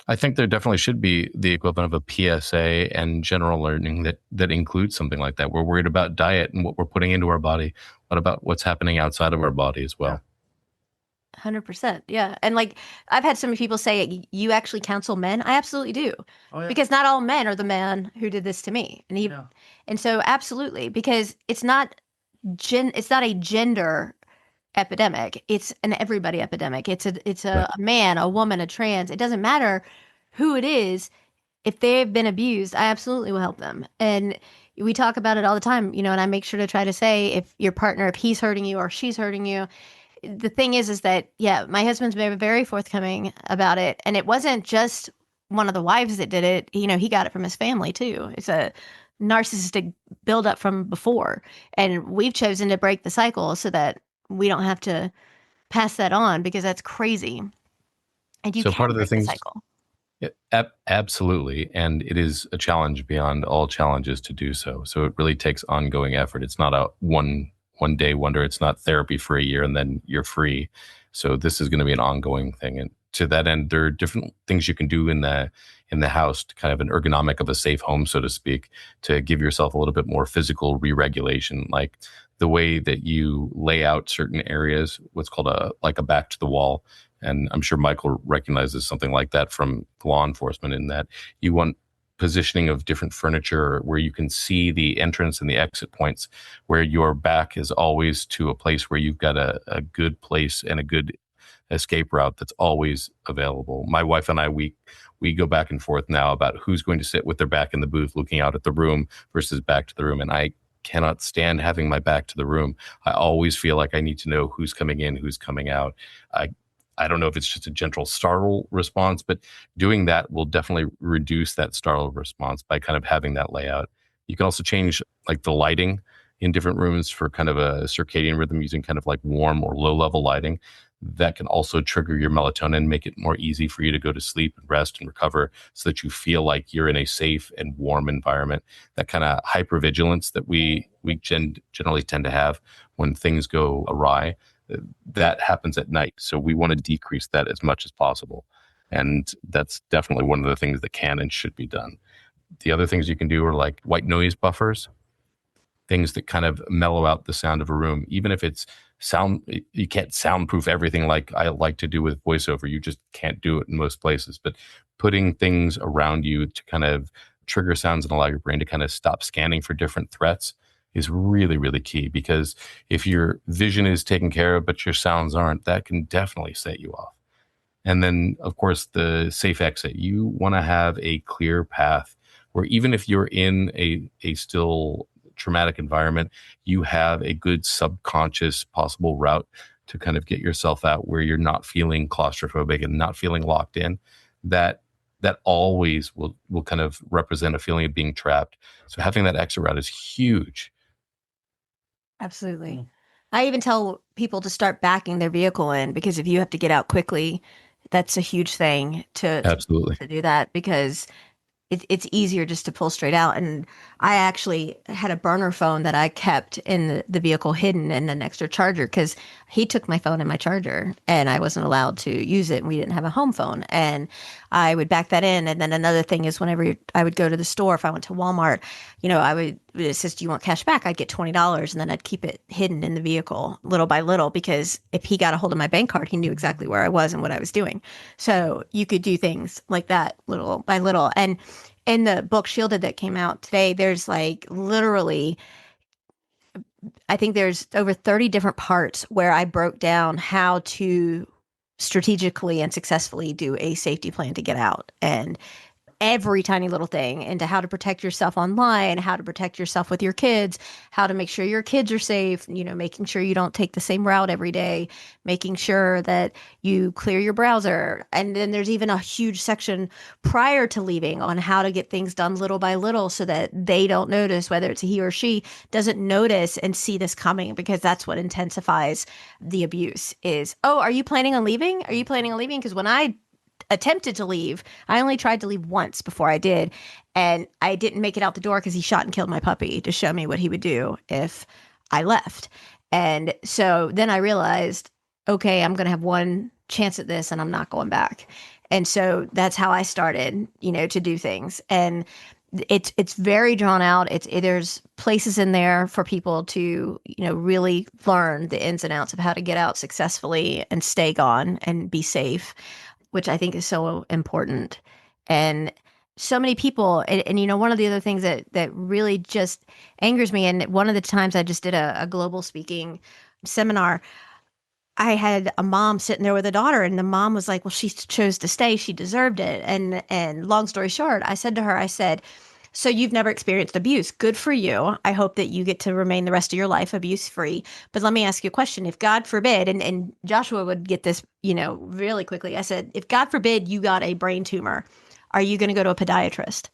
I think there definitely should be the equivalent of a PSA and general learning that includes something like that. We're worried about diet and what we're putting into our body. What about what's happening outside of our body as well? 100%. Yeah. And like I've had so many people say, you actually counsel men. I absolutely do. Oh, yeah. Because not all men are the man who did this to me. And so absolutely, because it's not a gender epidemic. It's an everybody epidemic. It's a Right. man, a woman, a trans. It doesn't matter who it is. If they've been abused, I absolutely will help them. And we talk about it all the time, and I make sure to try to say if your partner, if he's hurting you or she's hurting you, the thing is that, yeah, my husband's been very forthcoming about it. And it wasn't just one of the wives that did it. He got it from his family too. It's a narcissistic buildup from before. And we've chosen to break the cycle so that we don't have to pass that on, because that's crazy. And you So part can of the break the things, cycle. absolutely, and it is a challenge beyond all challenges to do so. So it really takes ongoing effort. It's not a one day wonder. It's not therapy for a year and then you're free. So this is going to be an ongoing thing. And to that end, there are different things you can do in the house to kind of an ergonomic of a safe home, so to speak, to give yourself a little bit more physical re-regulation, like the way that you lay out certain areas, what's called a back to the wall. And I'm sure Michael recognizes something like that from law enforcement, in that you want positioning of different furniture where you can see the entrance and the exit points, where your back is always to a place where you've got a good place and a good escape route that's always available. My wife and I, we go back and forth now about who's going to sit with their back in the booth looking out at the room versus back to the room. And I cannot stand having my back to the room. I always feel like I need to know who's coming in, who's coming out. I don't know if it's just a gentle startle response, but doing that will definitely reduce that startle response by kind of having that layout. You can also change like the lighting in different rooms for kind of a circadian rhythm, using kind of like warm or low level lighting. That can also trigger your melatonin, make it more easy for you to go to sleep and rest and recover, so that you feel like you're in a safe and warm environment. That kind of hypervigilance that we generally tend to have when things go awry, that happens at night. So we want to decrease that as much as possible. And that's definitely one of the things that can and should be done. The other things you can do are like white noise buffers, things that kind of mellow out the sound of a room. Even if it's sound, you can't soundproof everything like I like to do with voiceover. You just can't do it in most places. But putting things around you to kind of trigger sounds and allow your brain to kind of stop scanning for different threats is really, really key. Because if your vision is taken care of, but your sounds aren't, that can definitely set you off. And then, of course, the safe exit. You want to have a clear path where even if you're in a still traumatic environment, you have a good subconscious possible route to kind of get yourself out where you're not feeling claustrophobic and not feeling locked in. That always will kind of represent a feeling of being trapped. So having that exit route is huge. Absolutely. I even tell people to start backing their vehicle in, because if you have to get out quickly, that's a huge thing Absolutely. to do that, because it's easier just to pull straight out. And I actually had a burner phone that I kept in the vehicle hidden in an extra charger, because he took my phone and my charger and I wasn't allowed to use it. And we didn't have a home phone, and I would back that in. And then another thing is, whenever I would go to the store, if I went to Walmart, I would it says, do you want cash back? I'd get $20 and then I'd keep it hidden in the vehicle little by little, because if he got a hold of my bank card, he knew exactly where I was and what I was doing. So you could do things like that little by little. And in the book Shielded that came out today, there's like literally, I think there's over 30 different parts where I broke down how to strategically and successfully do a safety plan to get out, and every tiny little thing into how to protect yourself online, how to protect yourself with your kids, how to make sure your kids are safe, making sure you don't take the same route every day, making sure that you clear your browser. And then there's even a huge section prior to leaving on how to get things done little by little so that they don't notice, whether it's he or she doesn't notice and see this coming, because that's what intensifies the abuse is, oh, are you planning on leaving? Are you planning on leaving? Because when I attempted to leave, I only tried to leave once before I did. And I didn't make it out the door because he shot and killed my puppy to show me what he would do if I left. And so then I realized, okay, I'm going to have one chance at this and I'm not going back. And so that's how I started, to do things. And it's very drawn out. There's places in there for people to, really learn the ins and outs of how to get out successfully and stay gone and be safe, which I think is so important. And so many people, and one of the other things that really just angers me, and one of the times I just did a global speaking seminar, I had a mom sitting there with a daughter, and the mom was like, well, she chose to stay. She deserved it. And long story short, I said to her, so you've never experienced abuse. Good for you. I hope that you get to remain the rest of your life abuse free. But let me ask you a question. If God forbid, and Joshua would get this, really quickly. I said, if God forbid you got a brain tumor, are you going to go to a podiatrist?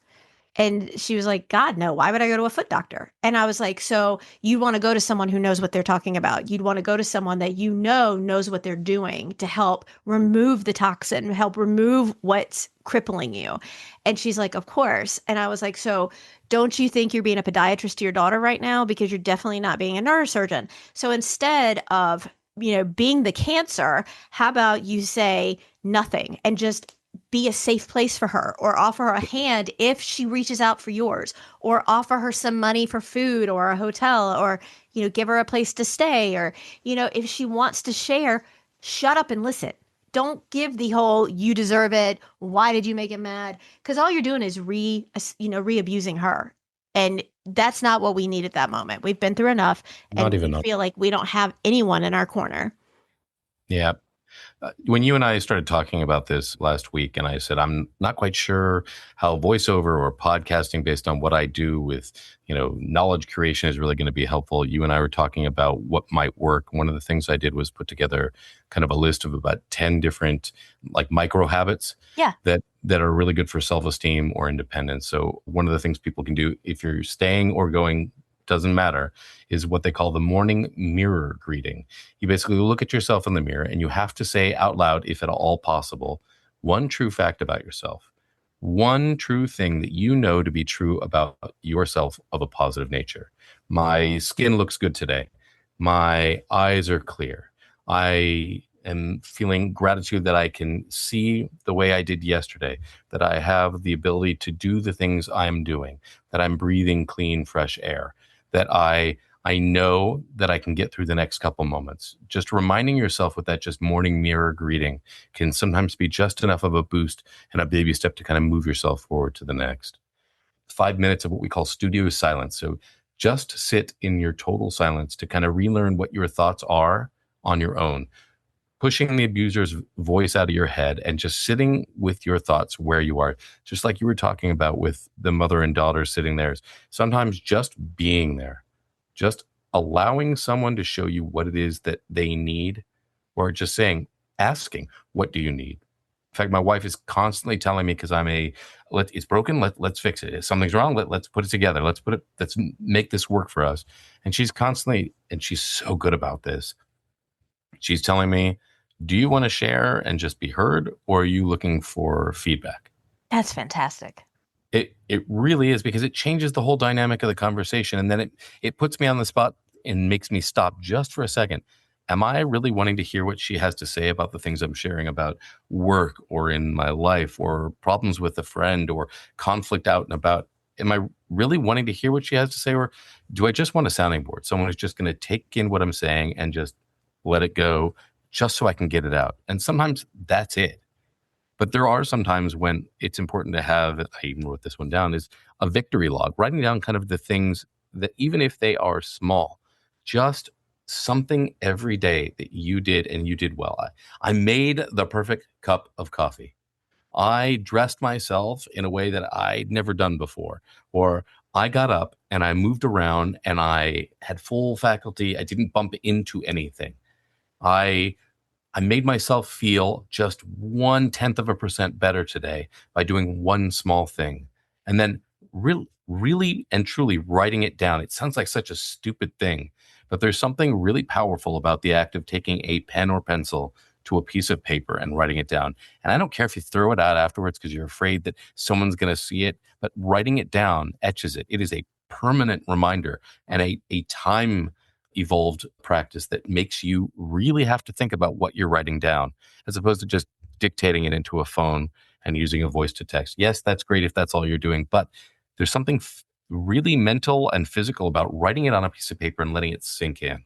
And she was like, God, no, why would I go to a foot doctor? And I was like, so you want to go to someone who knows what they're talking about. You'd want to go to someone that knows what they're doing to help remove the toxin, help remove what's crippling you. And she's like, of course. And I was like, so don't you think you're being a podiatrist to your daughter right now? Because you're definitely not being a neurosurgeon. So instead of, being the cancer, how about you say nothing and just be a safe place for her, or offer her a hand if she reaches out for yours, or offer her some money for food or a hotel, or, give her a place to stay, or, if she wants to share, shut up and listen. Don't give the whole, you deserve it. Why did you make him mad? Because all you're doing is re-abusing her. And that's not what we need at that moment. We've been through enough, and we feel like we don't have anyone in our corner. Yeah. When you and I started talking about this last week, and I said, I'm not quite sure how voiceover or podcasting based on what I do with, knowledge creation is really going to be helpful. You and I were talking about what might work. One of the things I did was put together kind of a list of about 10 different like micro habits that are really good for self-esteem or independence. So one of the things people can do if you're staying or going, doesn't matter, is what they call the morning mirror greeting. You basically look at yourself in the mirror and you have to say out loud, if at all possible, one true fact about yourself, one true thing that you know to be true about yourself of a positive nature. My skin looks good today. My eyes are clear. I am feeling gratitude that I can see the way I did yesterday, that I have the ability to do the things I'm doing, that I'm breathing clean, fresh air, that I know that I can get through the next couple moments. Just reminding yourself with that just morning mirror greeting can sometimes be just enough of a boost and a baby step to kind of move yourself forward to the next. 5 minutes of what we call studio silence. So just sit in your total silence to kind of relearn what your thoughts are on your own, pushing the abuser's voice out of your head and just sitting with your thoughts where you are, just like you were talking about with the mother and daughter sitting there. Sometimes just being there, just allowing someone to show you what it is that they need, or just asking, what do you need? In fact, my wife is constantly telling me, because it's broken, let's fix it. If something's wrong, let's put it together. Let's make this work for us. And she's constantly, and she's so good about this, she's telling me, do you want to share and just be heard, or are you looking for feedback? That's fantastic. It really is, because it changes the whole dynamic of the conversation. And then it puts me on the spot and makes me stop just for a second. Am I really wanting to hear what she has to say about the things I'm sharing about work or in my life or problems with a friend or conflict out and about? Am I really wanting to hear what she has to say, or do I just want a sounding board? Someone who's just going to take in what I'm saying and just let it go just so I can get it out. And sometimes that's it. But there are some times when it's important to have, I even wrote this one down, is a victory log, writing down kind of the things that even if they are small, just something every day that you did and you did well. I made the perfect cup of coffee. I dressed myself in a way that I'd never done before, or I got up and I moved around and I had full faculty. I didn't bump into anything. I I made myself feel just 0.1% better today by doing one small thing. And then really and truly writing it down. It sounds like such a stupid thing, but there's something really powerful about the act of taking a pen or pencil to a piece of paper and writing it down. And I don't care if you throw it out afterwards because you're afraid that someone's going to see it, but writing it down etches it. It is a permanent reminder and a time evolved practice that makes you really have to think about what you're writing down as opposed to just dictating it into a phone and using a voice to text. Yes, that's great if that's all you're doing, but there's something really mental and physical about writing it on a piece of paper and letting it sink in.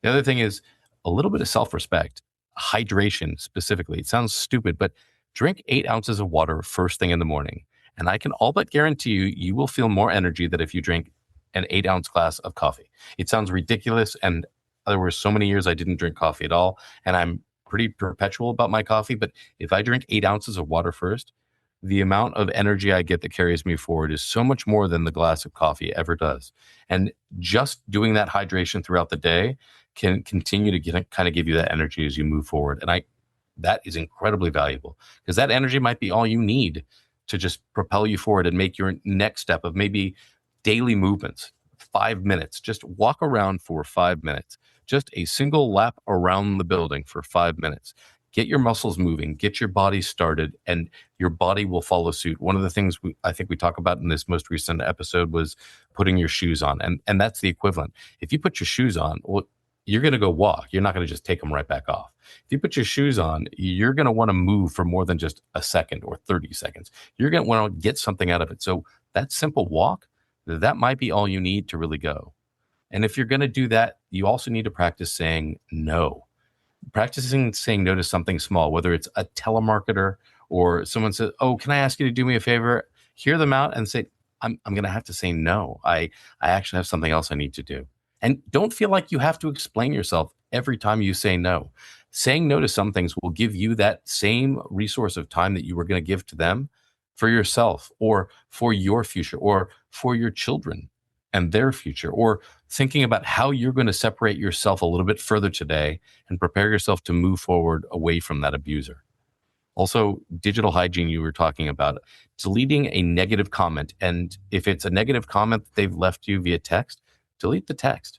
The other thing is a little bit of self-respect, hydration specifically. It sounds stupid, but drink 8 ounces of water first thing in the morning. And I can all but guarantee you, you will feel more energy than if you drink an 8-ounce glass of coffee. It sounds ridiculous. And there were so many years I didn't drink coffee at all. And I'm pretty perpetual about my coffee. But if I drink 8 ounces of water first, the amount of energy I get that carries me forward is so much more than the glass of coffee ever does. And just doing that hydration throughout the day can continue to kind of give you that energy as you move forward. And that is incredibly valuable because that energy might be all you need to just propel you forward and make your next step of maybe daily movements, 5 minutes. Just walk around for 5 minutes. Just a single lap around the building for 5 minutes. Get your muscles moving, get your body started, and your body will follow suit. One of the things I think we talk about in this most recent episode was putting your shoes on. And that's the equivalent. If you put your shoes on, well, you're going to go walk. You're not going to just take them right back off. If you put your shoes on, you're going to want to move for more than just a second or 30 seconds. You're going to want to get something out of it. So that simple walk, that might be all you need to really go. And if you're going to do that, you also need to practice saying no. Practicing saying no to something small, whether it's a telemarketer or someone says, "Oh, can I ask you to do me a favor?" Hear them out and say, I'm going to have to say no. I actually have something else I need to do. And don't feel like you have to explain yourself every time you say no. Saying no to some things will give you that same resource of time that you were going to give to them for yourself or for your future or for your children and their future, or thinking about how you're going to separate yourself a little bit further today and prepare yourself to move forward away from that abuser. Also, digital hygiene you were talking about, deleting a negative comment. And if it's a negative comment that they've left you via text, delete the text.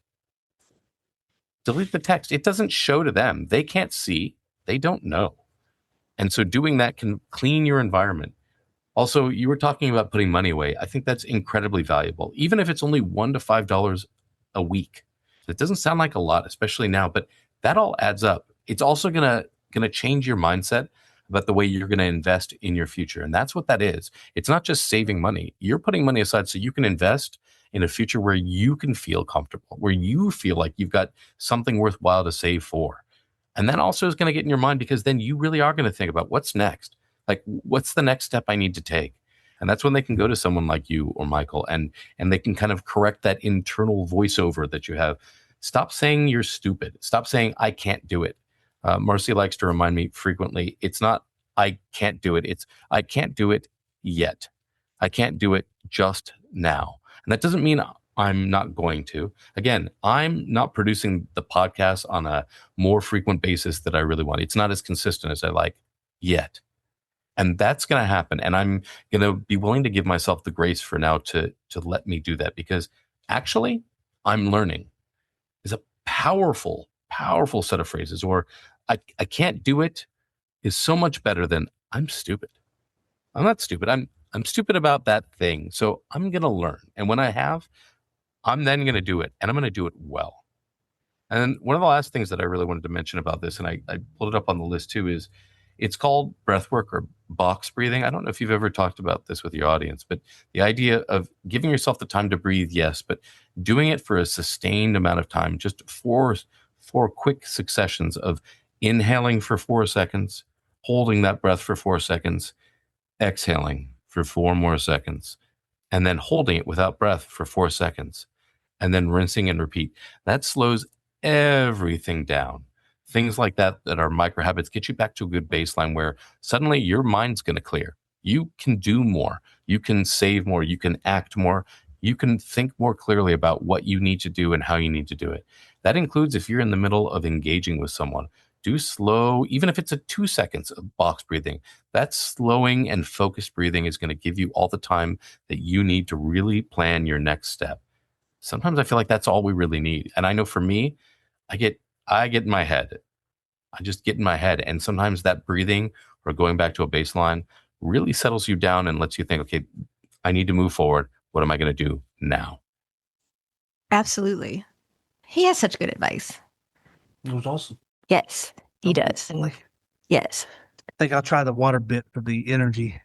Delete the text. It doesn't show to them. They can't see. They don't know. And so doing that can clean your environment. Also, you were talking about putting money away. I think that's incredibly valuable, even if it's only $1 to $5 a week. It doesn't sound like a lot, especially now, but that all adds up. It's also gonna change your mindset about the way you're gonna invest in your future, and that's what that is. It's not just saving money. You're putting money aside so you can invest in a future where you can feel comfortable, where you feel like you've got something worthwhile to save for. And that also is going to get in your mind because then you really are going to think about what's next. Like, what's the next step I need to take? And that's when they can go to someone like you or Michael and they can kind of correct that internal voiceover that you have. Stop saying you're stupid. Stop saying I can't do it. Marcy likes to remind me frequently, it's not I can't do it. It's I can't do it yet. I can't do it just now. And that doesn't mean I'm not going to. Again, I'm not producing the podcast on a more frequent basis that I really want. It's not as consistent as I like yet. And that's going to happen. And I'm going to be willing to give myself the grace for now to let me do that because actually I'm learning is a powerful, powerful set of phrases. Or I can't do it is so much better than I'm stupid. I'm not stupid. I'm stupid about that thing. So I'm going to learn. And when I have, I'm then going to do it and I'm going to do it well. And then one of the last things that I really wanted to mention about this, and I pulled it up on the list too, is It's called breath work or box breathing. I don't know if you've ever talked about this with your audience, but the idea of giving yourself the time to breathe, yes, but doing it for a sustained amount of time, just four quick successions of inhaling for 4 seconds, holding that breath for 4 seconds, exhaling for 4 more seconds, and then holding it without breath for 4 seconds, and then rinsing and repeat. That slows everything down. Things like that are micro habits get you back to a good baseline where suddenly your mind's going to clear. You can do more. You can save more. You can act more. You can think more clearly about what you need to do and how you need to do it. That includes if you're in the middle of engaging with someone, do slow, even if it's a 2 seconds of box breathing. That slowing and focused breathing is going to give you all the time that you need to really plan your next step. Sometimes I feel like that's all we really need. And I know for me, I get in my head. I just get in my head. And sometimes that breathing or going back to a baseline really settles you down and lets you think, okay, I need to move forward. What am I going to do now? Absolutely. He has such good advice. It was awesome. Yes, he does. Yes. I think I'll try the water bit for the energy.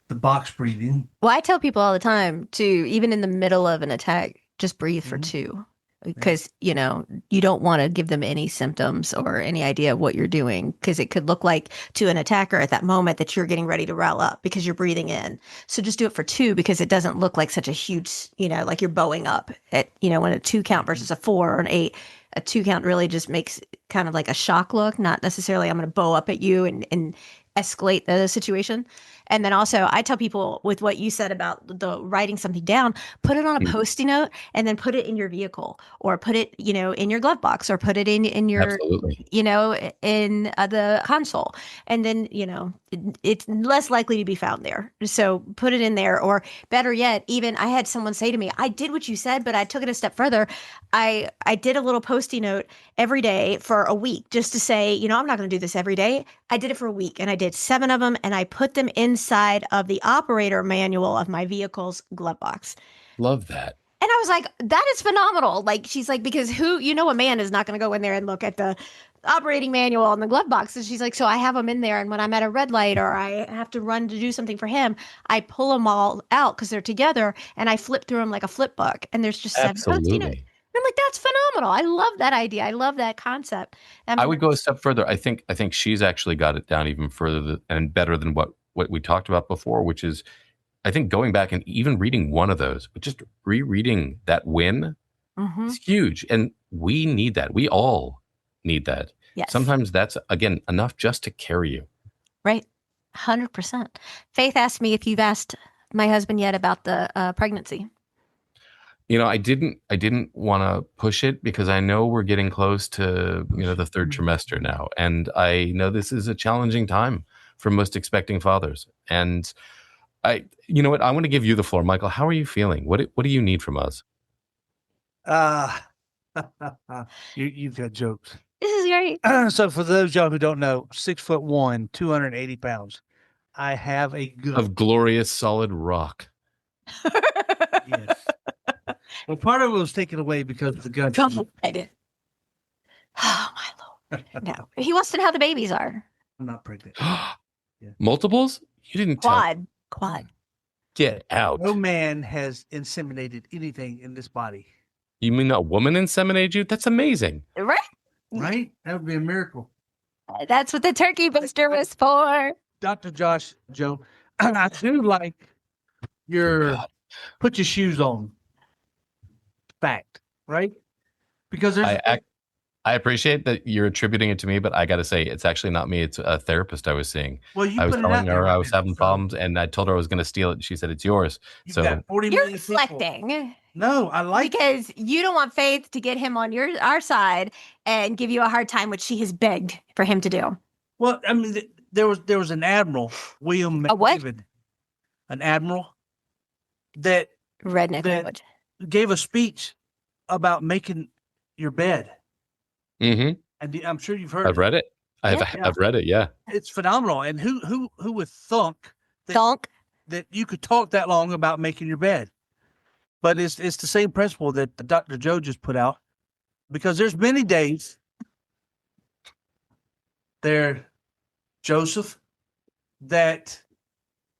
The box breathing. Well, I tell people all the time to, even in the middle of an attack, just breathe for 2. Because, you don't want to give them any symptoms or any idea of what you're doing, because it could look like to an attacker at that moment that you're getting ready to rile up because you're breathing in. So just do it for 2, because it doesn't look like such a huge, like you're bowing up at, when a 2 count versus a 4 or an 8. A 2 count really just makes kind of like a shock look, not necessarily I'm going to bow up at you and escalate the situation. And then also I tell people with what you said about the writing something down, put it on a Post-it note and then put it in your vehicle, or put it, in your glove box, or put it in your, Absolutely. in the console. And then, it's less likely to be found there. So put it in there, or better yet, even I had someone say to me, I did what you said, but I took it a step further. I did a little Post-it note every day for a week just to say, I'm not going to do this every day. I did it for a week, and I did 7 of them, and I put them inside of the operator manual of my vehicle's glove box. Love that. And I was like, that is phenomenal. Like, she's like, because a man is not going to go in there and look at the operating manual in the glove box. And she's like, so I have them in there. And when I'm at a red light or I have to run to do something for him, I pull them all out because they're together, and I flip through them like a flip book. And there's just 7 notes, Absolutely. I'm like, that's phenomenal. I love that idea. I love that concept. I would go a step further. I think she's actually got it down even further and better than what we talked about before, which is, I think, going back and even reading one of those, but just rereading that win is huge. And we need that. We all need that. Yes. Sometimes that's, again, enough just to carry you. Right. 100%. Faith asked me if you've asked my husband yet about the pregnancy. I didn't want to push it because I know we're getting close to, the 3rd trimester now. And I know this is a challenging time for most expecting fathers. And you know what? I want to give you the floor. Michael, how are you feeling? What do you need from us? You've got jokes. This is great. So for those of y'all who don't know, 6'1", 280 pounds. I have a gut of glorious solid rock. Yes. Well, part of it was taken away because of the gut. I did. Oh my Lord! No, he wants to know how the babies are. I'm not pregnant. Yeah. Multiples? You didn't Quad. Get out. No man has inseminated anything in this body. You mean a woman inseminated you? That's amazing. Right? Right? That would be a miracle. That's what the turkey booster was for. Dr. Josh, Joe, I do like your put your shoes on fact, right? Because there's I appreciate that you're attributing it to me, but I got to say, it's actually not me. It's a therapist I was seeing. Well, I was telling her I was having problems, and I told her I was going to steal it. And she said, it's yours. So you're reflecting. No, I like because you don't want Faith to get him on our side and give you a hard time, which she has begged for him to do. Well, I mean, there was an admiral, William McDavid, an admiral that gave a speech about making your bed. Mm-hmm. And I'm sure you've heard. I've read it. I've read it. Yeah, it's phenomenal. And who would thunk that you could talk that long about making your bed? But it's the same principle that Dr. Joe just put out, because there's many days there Joseph, that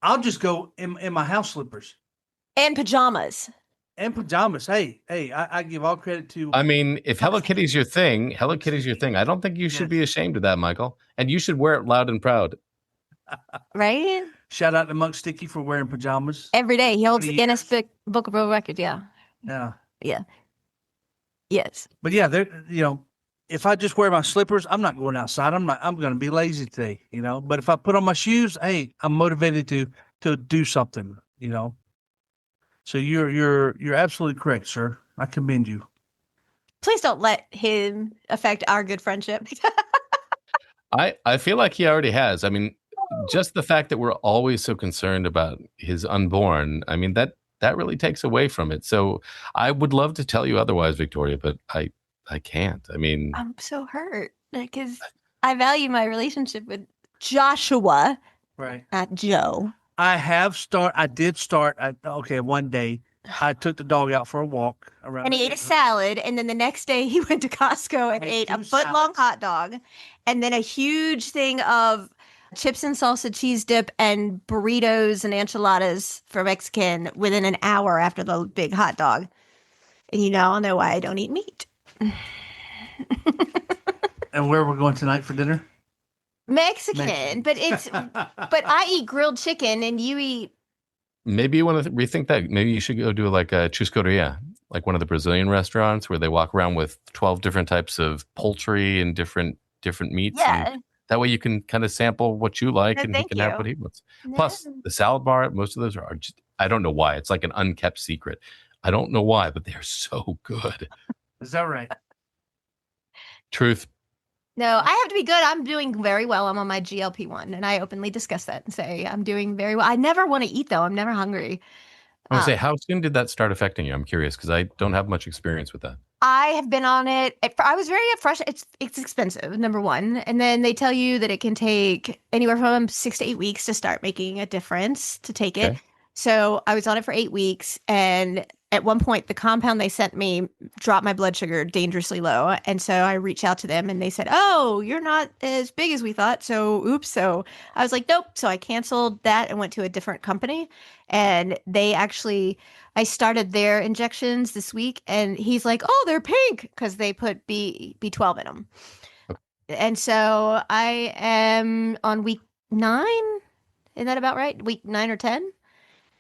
I'll just go in my house slippers And pajamas. and pajamas. Hey, I give all credit to. I mean, if Hello Kitty's your thing, Hello Kitty's your thing. I don't think you should be ashamed of that, Michael. And you should wear it loud and proud. Right? Shout out to Monk Sticky for wearing pajamas. Every day. He holds the Guinness Book of World Records. Yeah. Yeah. Yeah. Yes. But yeah, if I just wear my slippers, I'm not going outside. I'm going to be lazy today, But if I put on my shoes, hey, I'm motivated to do something, So you're absolutely correct, sir. I commend you. Please don't let him affect our good friendship. I feel like he already has. I mean, just the fact that we're always so concerned about his unborn, I mean, that really takes away from it. So I would love to tell you otherwise, Victoria, but I can't. I mean, I'm so hurt because I value my relationship with Joshua, right? Not Joe. One day I took the dog out for a walk around. And he ate a salad. And then the next day he went to Costco and ate a foot-long hot dog. And then a huge thing of chips and salsa cheese dip and burritos and enchiladas for Mexican within an hour after the big hot dog. And you now know why I don't eat meat. And where we're going tonight for dinner? Mexican. But I eat grilled chicken and you eat. Maybe you want to rethink that. Maybe you should go do like a chuscoria, like one of the Brazilian restaurants where they walk around with 12 different types of poultry and different meats. Yeah. And that way you can kind of sample what you like and he can have what he wants. No. Plus, the salad bar, most of those are just, I don't know why. It's like an unkept secret. I don't know why, but they're so good. Is that right? Truth. No, I have to be good. I'm doing very well. I'm on my GLP-1, and I openly discuss that and say I'm doing very well. I never want to eat, though. I'm never hungry. I was going to say, how soon did that start affecting you? I'm curious because I don't have much experience with that. I have been on it. I was very fresh. It's expensive, number one. And then they tell you that it can take anywhere from 6 to 8 weeks to start making a difference to take it. So I was on it for 8 weeks. And at one point, the compound they sent me dropped my blood sugar dangerously low. And so I reached out to them and they said, oh, you're not as big as we thought. So oops. So I was like, nope. So I canceled that and went to a different company. And I started their injections this week. And he's like, oh, they're pink because they put B12 in them. Okay. And so I am on week 9. Is that about right? Week 9 or 10?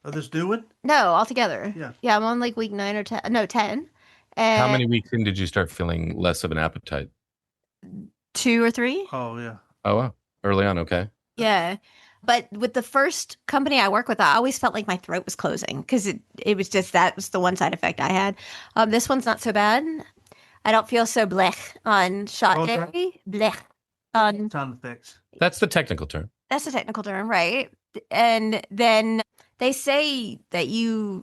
Of this new one? No, altogether. Yeah. Yeah, I'm on like week 9 or 10. No, 10. And how many weeks in did you start feeling less of an appetite? 2 or 3. Oh, yeah. Oh, wow. Early on, okay. Yeah. But with the first company I work with, I always felt like my throat was closing because it was just that was the one side effect I had. This one's not so bad. I don't feel so blech on shot day. Blech on sound effects. That's the technical term. That's the technical term, right? And then they say that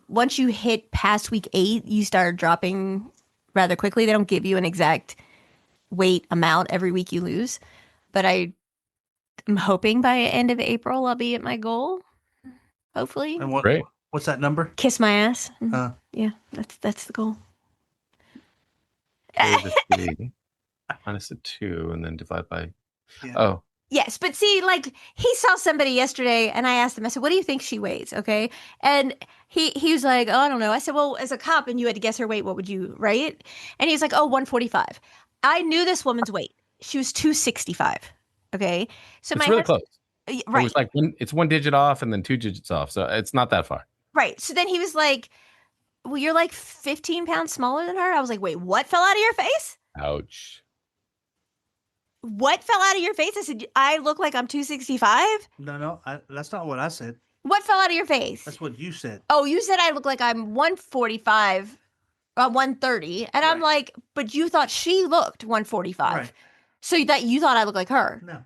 once you hit past week 8, you start dropping rather quickly. They don't give you an exact weight amount every week you lose. But I'm hoping by end of April I'll be at my goal. Hopefully. And Great. What's that number? Kiss my ass. Yeah, that's the goal. Minus a 2 and then divide by. Yeah. Oh. Yes, but see, like he saw somebody yesterday, and I asked him. I said, "What do you think she weighs?" Okay, and he was like, "Oh, I don't know." I said, "Well, as a cop, and you had to guess her weight, what would you rate?" And he's like, "Oh, 145." I knew this woman's weight. She was 265. Okay, so it's really close. Right, it's like it's 1 digit off and then 2 digits off, so it's not that far. Right. So then he was like, "Well, you're like 15 pounds smaller than her." I was like, "Wait, what fell out of your face?" Ouch. What fell out of your face? I said, I look like I'm 265? No, that's not what I said. What fell out of your face? That's what you said. Oh, you said I look like I'm 145, 130. And I'm like, but you thought she looked 145. Right. So you thought I looked like her. No.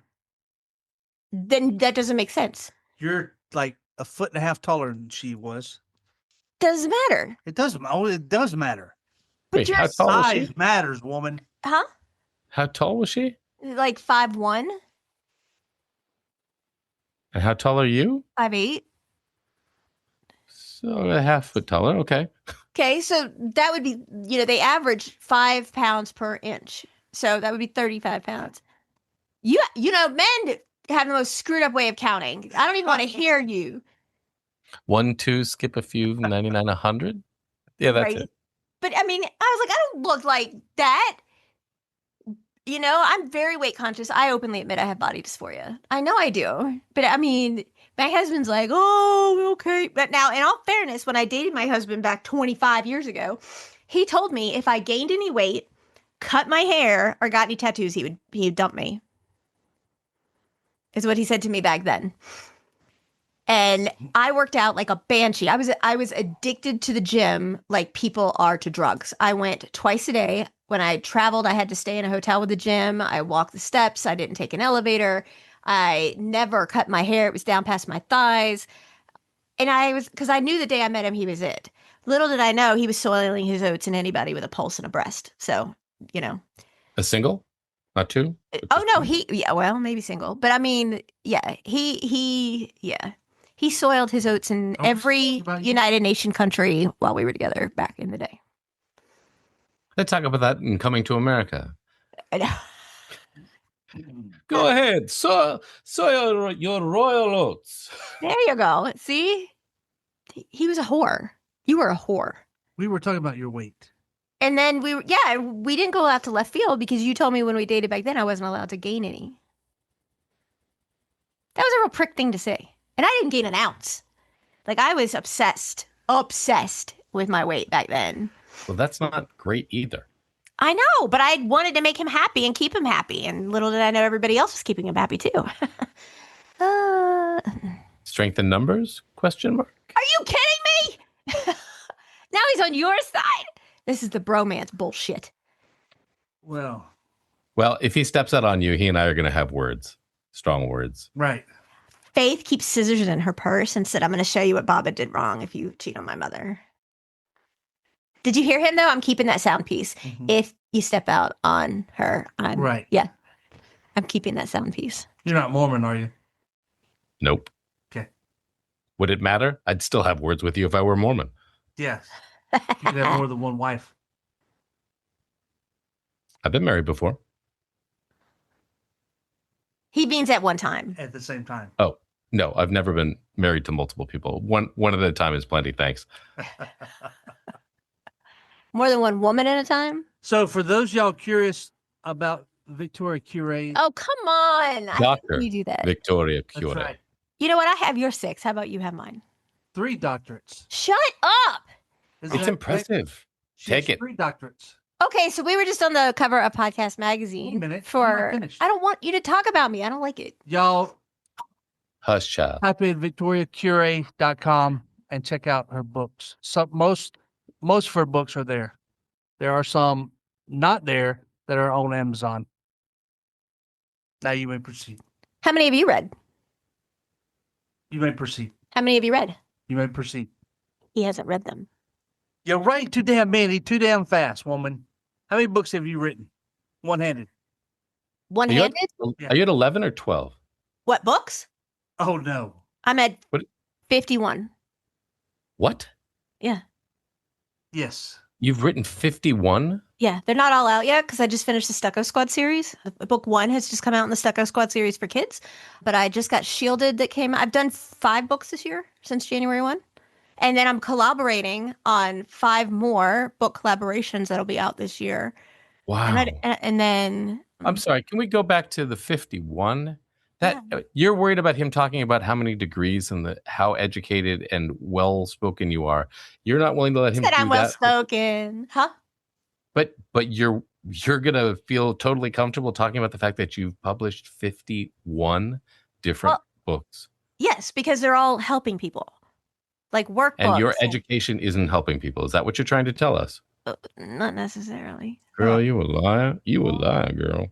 Then that doesn't make sense. You're like a foot and a half taller than she was. Doesn't matter. It doesn't. Oh, it does matter. But Wait, your how tall was size she? matters, woman. Huh? How tall was she? Like 5'1", And how tall are you? 5'8". So a half foot taller. Okay. Okay, so that would be, they average 5 pounds per inch. So that would be 35 pounds. Men have the most screwed up way of counting. I don't even want to hear you. 1, 2, skip a few, 99, 100. Yeah, that's Right. it. But I mean, I was like, I don't look like that. You know, I'm very weight conscious. I openly admit I have body dysphoria. I know I do. But I mean, my husband's like, oh, okay. But now, in all fairness, when I dated my husband back 25 years ago, he told me if I gained any weight, cut my hair, or got any tattoos, he'd dump me. Is what he said to me back then. And I worked out like a banshee. I was addicted to the gym like people are to drugs. I went twice a day. When I traveled, I had to stay in a hotel with the gym. I walked the steps. I didn't take an elevator. I never cut my hair. It was down past my thighs. And because I knew the day I met him, he was it. Little did I know he was soiling his oats in anybody with a pulse and a breast. So, you know. A single? Not two? Oh, no, well, maybe single. But I mean, yeah, he soiled his oats in every United Nation country while we were together back in the day. Let's talk about that in Coming to America. I know. Go ahead. Soil your royal oats. There you go. See? He was a whore. You were a whore. We were talking about your weight. And then we didn't go out to left field because you told me when we dated back then I wasn't allowed to gain any. That was a real prick thing to say. And I didn't gain an ounce. Like, I was obsessed with my weight back then. Well, that's not great either. I know, but I wanted to make him happy and keep him happy. And little did I know everybody else was keeping him happy too. Strength in numbers? Question mark. Are you kidding me? Now he's on your side. This is the bromance bullshit. Well, if he steps out on you, he and I are going to have words. Strong words. Right. Faith keeps scissors in her purse and said, I'm going to show you what Baba did wrong if you cheat on my mother. Did you hear him, though? I'm keeping that sound piece. Mm-hmm. If you step out on her. Right. Yeah. I'm keeping that sound piece. You're not Mormon, are you? Nope. Okay. Would it matter? I'd still have words with you if I were Mormon. Yes. You could have more than one wife. I've been married before. He means at one time. At the same time. Oh, no, I've never been married to multiple people. One at a time is plenty, thanks. More than one woman at a time? So for those y'all curious about Victoria Cure. Oh, come on. Doctor, you do that. Victoria Cure. That's right. You know what? I have your 6. How about you have mine? 3 doctorates. Shut up. It's impressive. Take it. 3 doctorates. Okay, so we were just on the cover of Podcast Magazine. 1 minute. I don't want you to talk about me. I don't like it. Y'all. Hush, child. Type in victoriacure.com and check out her books. Most of her books are there. There are some not there that are on Amazon. Now you may proceed. How many have you read? You may proceed. How many have you read? You may proceed. He hasn't read them. You're right too damn many, too damn fast, woman. How many books have you written? One-handed. One-handed? Are you at 11 or 12? What, books? Oh, no. I'm at 51. What? Yeah. Yes. You've written 51? Yeah, they're not all out yet because I just finished the Stucco Squad series. Book 1 has just come out in the Stucco Squad series for kids, but I just got Shielded that came out. I've done 5 books this year since January 1. And then I'm collaborating on 5 more book collaborations that'll be out this year. Wow. And then... I'm sorry, can we go back to the 51? You're worried about him talking about how many degrees and how educated and well-spoken you are. You're not willing to let him do that. I'm well-spoken. Huh? But you're going to feel totally comfortable talking about the fact that you've published 51 different books. Yes, because they're all helping people. Like workbooks. And your education isn't helping people. Is that what you're trying to tell us? Not necessarily. Girl, you a liar. You a liar, girl.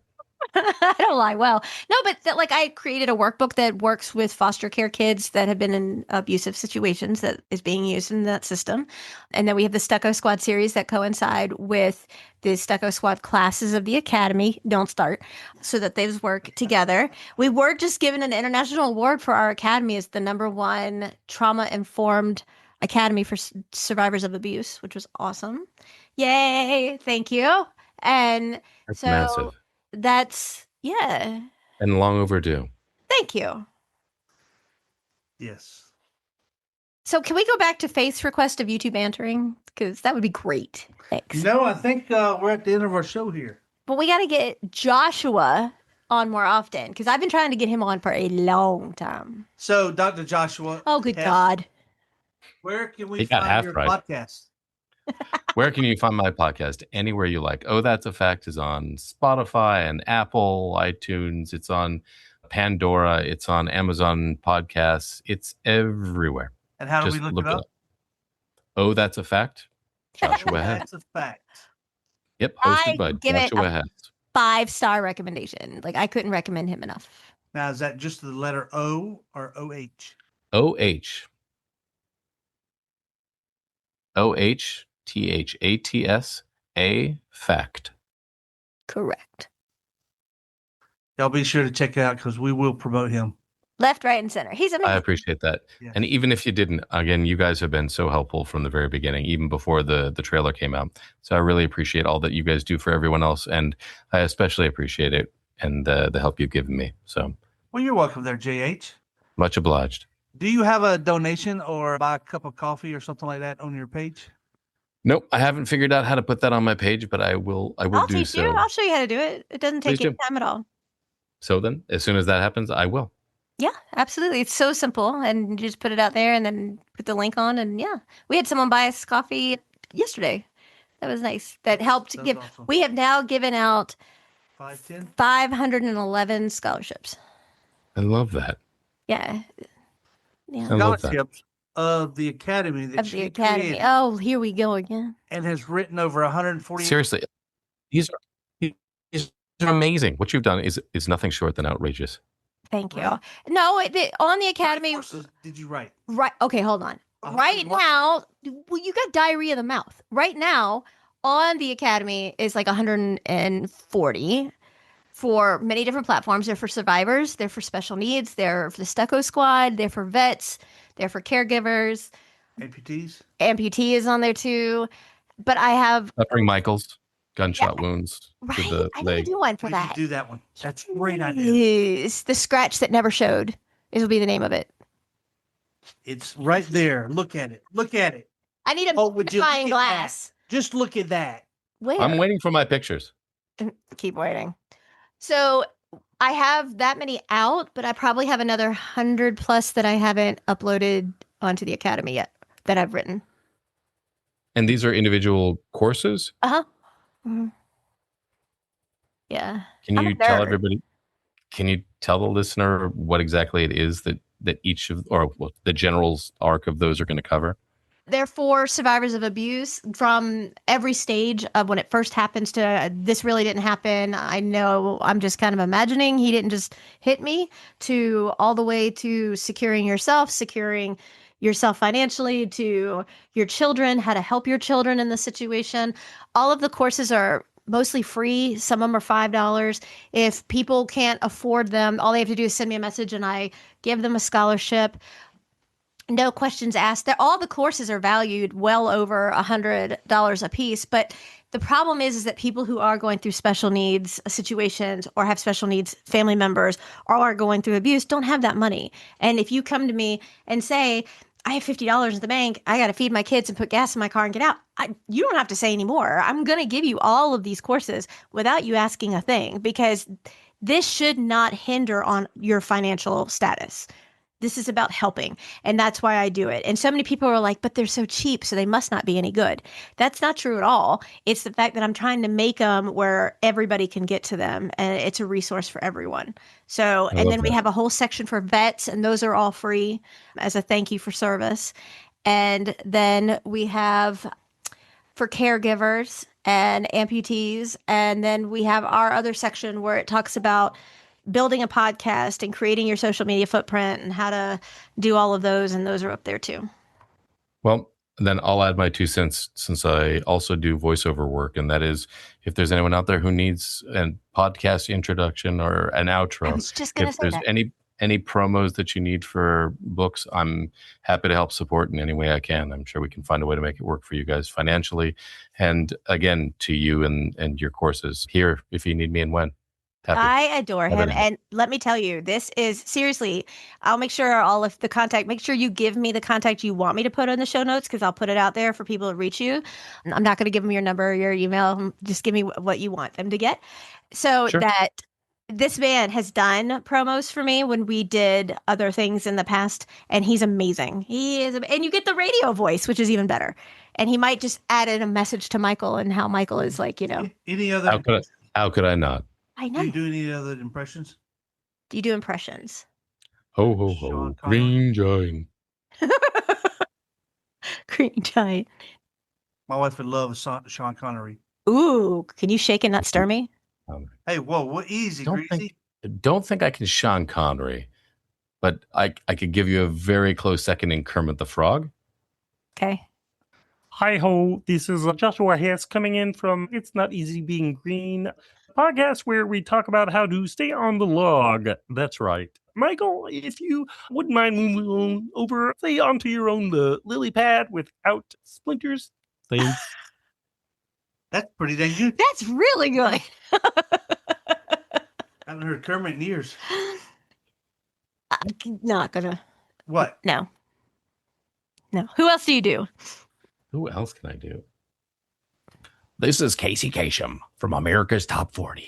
I don't lie well. No, but I created a workbook that works with foster care kids that have been in abusive situations that is being used in that system. And then we have the Stucco Squad series that coincide with the Stucco Squad classes of the Academy. Don't start. So that they work together. We were just given an international award for our Academy as the #1 trauma-informed Academy for survivors of abuse, which was awesome. Yay. Thank you. And That's massive. That's, yeah. And long overdue. Thank you. Yes. So can we go back to Faith's request of YouTube bantering? Because that would be great. Thanks. No, I think we're at the end of our show here. But we got to get Joshua on more often because I've been trying to get him on for a long time. So, Dr. Joshua. Oh, good Hess, God. Where can we He got find half your right. podcast? Where can you find my podcast? Anywhere you like. Oh, That's a Fact is on Spotify and Apple, iTunes. It's on Pandora. It's on Amazon Podcasts. It's everywhere. And how do Just we look look it up? Oh, That's a Fact. Joshua Hess. That's a fact. Yep, hosted I by give it Joshua a Hess. 5-star recommendation. Like I couldn't recommend him enough. Now, is that just the letter O or OH? OH. OHTHATS. A fact. Correct. Y'all be sure to check it out because we will promote him. Left, right, and center. He's amazing. I appreciate that. Yes. And even if you didn't, again, you guys have been so helpful from the very beginning, even before the trailer came out. So I really appreciate all that you guys do for everyone else. And I especially appreciate it and the help you've given me. So Well, you're welcome there, JH. much obliged. Do you have a donation or buy a cup of coffee or something like that on your page? Nope, I haven't figured out how to put that on my page, but I will I'll do teach so. you. I'll show you how to do it. It doesn't take Please any do. time at all. So then, as soon as that happens, I will. Yeah, absolutely. It's so simple. And you just put it out there and then put the link on. And yeah, we had someone buy us coffee yesterday. That was nice. That helped That's give. awesome. We have now given out 510? 511 scholarships. I love that. Yeah. Yeah. I love that. Scholarships of the academy that Of the she academy. created Oh, here we go again. and has written over 140. Seriously, these are amazing. What you've done is nothing short than outrageous. Thank you. Right. No, on the academy. Courses did you write? Right. Okay, hold on. Right now, well, you got diarrhea of the mouth. Right now, on the academy is like 140 for many different platforms. They're for survivors, they're for special needs, they're for the Stucco Squad, they're for vets, they're for caregivers. Amputees? Amputee is on there too. But I have Suffering Michael's gunshot wounds right. to the I need to leg. do one for We that. could do that one. That's a great idea. Yes. The scratch that never showed. This will be the name of it. It's right there. Look at it. Look at it. I need a Oh, would you look magnifying at glass. Just look at that. Where? I'm waiting for my pictures. Keep waiting. So I have that many out, but I probably have another 100 plus that I haven't uploaded onto the academy yet that I've written. And these are individual courses? Uh-huh. Mhm. Yeah. Can I'm you a tell nerd. everybody, can you tell the listener what exactly it is that each of, or what the general's arc of those are going to cover? They're for survivors of abuse from every stage of when it first happens to this really didn't happen. I know I'm just kind of imagining he didn't just hit me to all the way to securing yourself financially, to your children, how to help your children in the situation. All of the courses are mostly free. Some of them are $5. If people can't afford them, all they have to do is send me a message and I give them a scholarship. No questions asked. All the courses are valued well over $100 a piece. But the problem is that people who are going through special needs situations or have special needs family members or are going through abuse don't have that money. And if you come to me and say, I have $50 in the bank, I got to feed my kids and put gas in my car and get out, you don't have to say anymore. I'm going to give you all of these courses without you asking a thing because this should not hinder on your financial status. This is about helping. And that's why I do it. And so many people are like, but they're so cheap, so they must not be any good. That's not true at all. It's the fact that I'm trying to make them where everybody can get to them. And it's a resource for everyone. So, and then we have a whole section for vets, and those are all free as a thank you for service. And then we have for caregivers and amputees. And then we have our other section where it talks about building a podcast and creating your social media footprint and how to do all of those. And those are up there too. Well, then I'll add my 2 cents since I also do voiceover work. And that is, if there's anyone out there who needs a podcast introduction or an outro, I was just going to if say there's that. any promos that you need for books, I'm happy to help support in any way I can. I'm sure we can find a way to make it work for you guys financially. And again, to you and your courses here, if you need me and when. Happy. I adore Have him. it. And let me tell you, this is seriously, I'll make sure all of the contact, make sure you give me the contact you want me to put in the show notes because I'll put it out there for people to reach you. I'm not going to give them your number or your email. Just give me what you want them to get. So Sure. that this man has done promos for me when we did other things in the past, and he's amazing. He is, and you get the radio voice, which is even better. And he might just add in a message to Michael and how Michael is like, Any other? How could I not? I Do know. you do any other impressions? Do you do impressions? Ho, ho, Sean ho. Connery. Green giant. Green giant. My wife would love Sean Connery. Ooh, can you shake and not stir me? Hey, whoa, what easy, Greasy. Don't think I can Sean Connery, but I could give you a very close second in Kermit the Frog. Okay. Hi ho, this is Joshua Hess coming in from It's Not Easy Being Green, a podcast where we talk about how to stay on the log. That's right. Michael, if you wouldn't mind moving on over, say, onto your own lily pad without splinters. Thanks. That's pretty dang good. That's really good. I haven't heard Kermit in years. I'm not gonna. What? No. Who else do you do? Who else can I do? This is Casey Kasem from America's Top 40.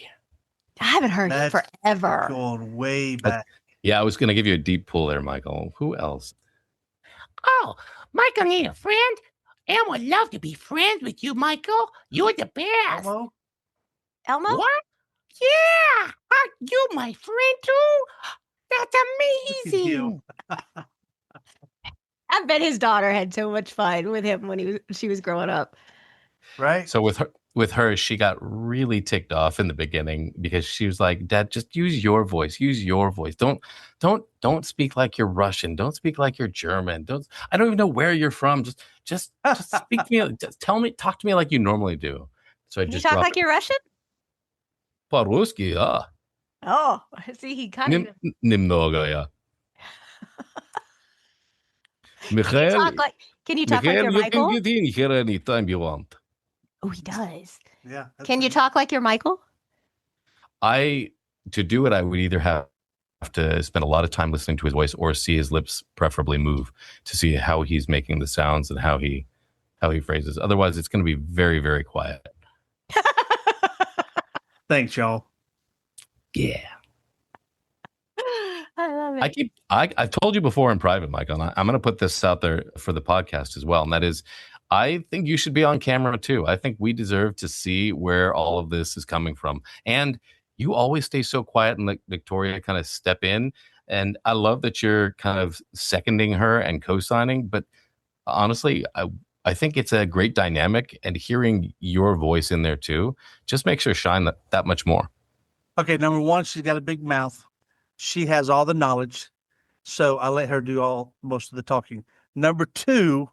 I haven't heard him That's forever. Going way back. Yeah, I was going to give you a deep pull there, Michael. Who else? Oh, Michael need a friend? And would love to be friends with you, Michael. You're the best. Elmo? Elmo? What? Yeah. Are you my friend too? That's amazing. I bet his daughter had so much fun with him when she was growing up. Right? So with her, she got really ticked off in the beginning because she was like, "Dad, just use your voice. Use your voice. Don't speak like you're Russian. Don't speak like you're German. I don't even know where you're from. Just speak to me. Just talk to me like you normally do." So I Can you just talk dropped like you're Russian? По-русски, yeah. Oh, see, he kind of. Немного, yeah. Mikhail, Can you talk like you're you Michael? can get in here anytime you want. Oh, he does. Yeah. Can you talk like you're Michael? To do it, I would either have to spend a lot of time listening to his voice or see his lips preferably move to see how he's making the sounds and how he phrases. Otherwise, it's going to be very, very quiet. Thanks, y'all. Yeah. I love it. I've told you before in private, Michael, and I'm going to put this out there for the podcast as well. And that is, I think you should be on camera too. I think we deserve to see where all of this is coming from. And you always stay so quiet and let Victoria kind of step in. And I love that you're kind of seconding her and co-signing. But honestly, I think it's a great dynamic, and hearing your voice in there too just makes her shine that much more. Okay, number one, she's got a big mouth. She has all the knowledge. So I let her do most of the talking. Number two,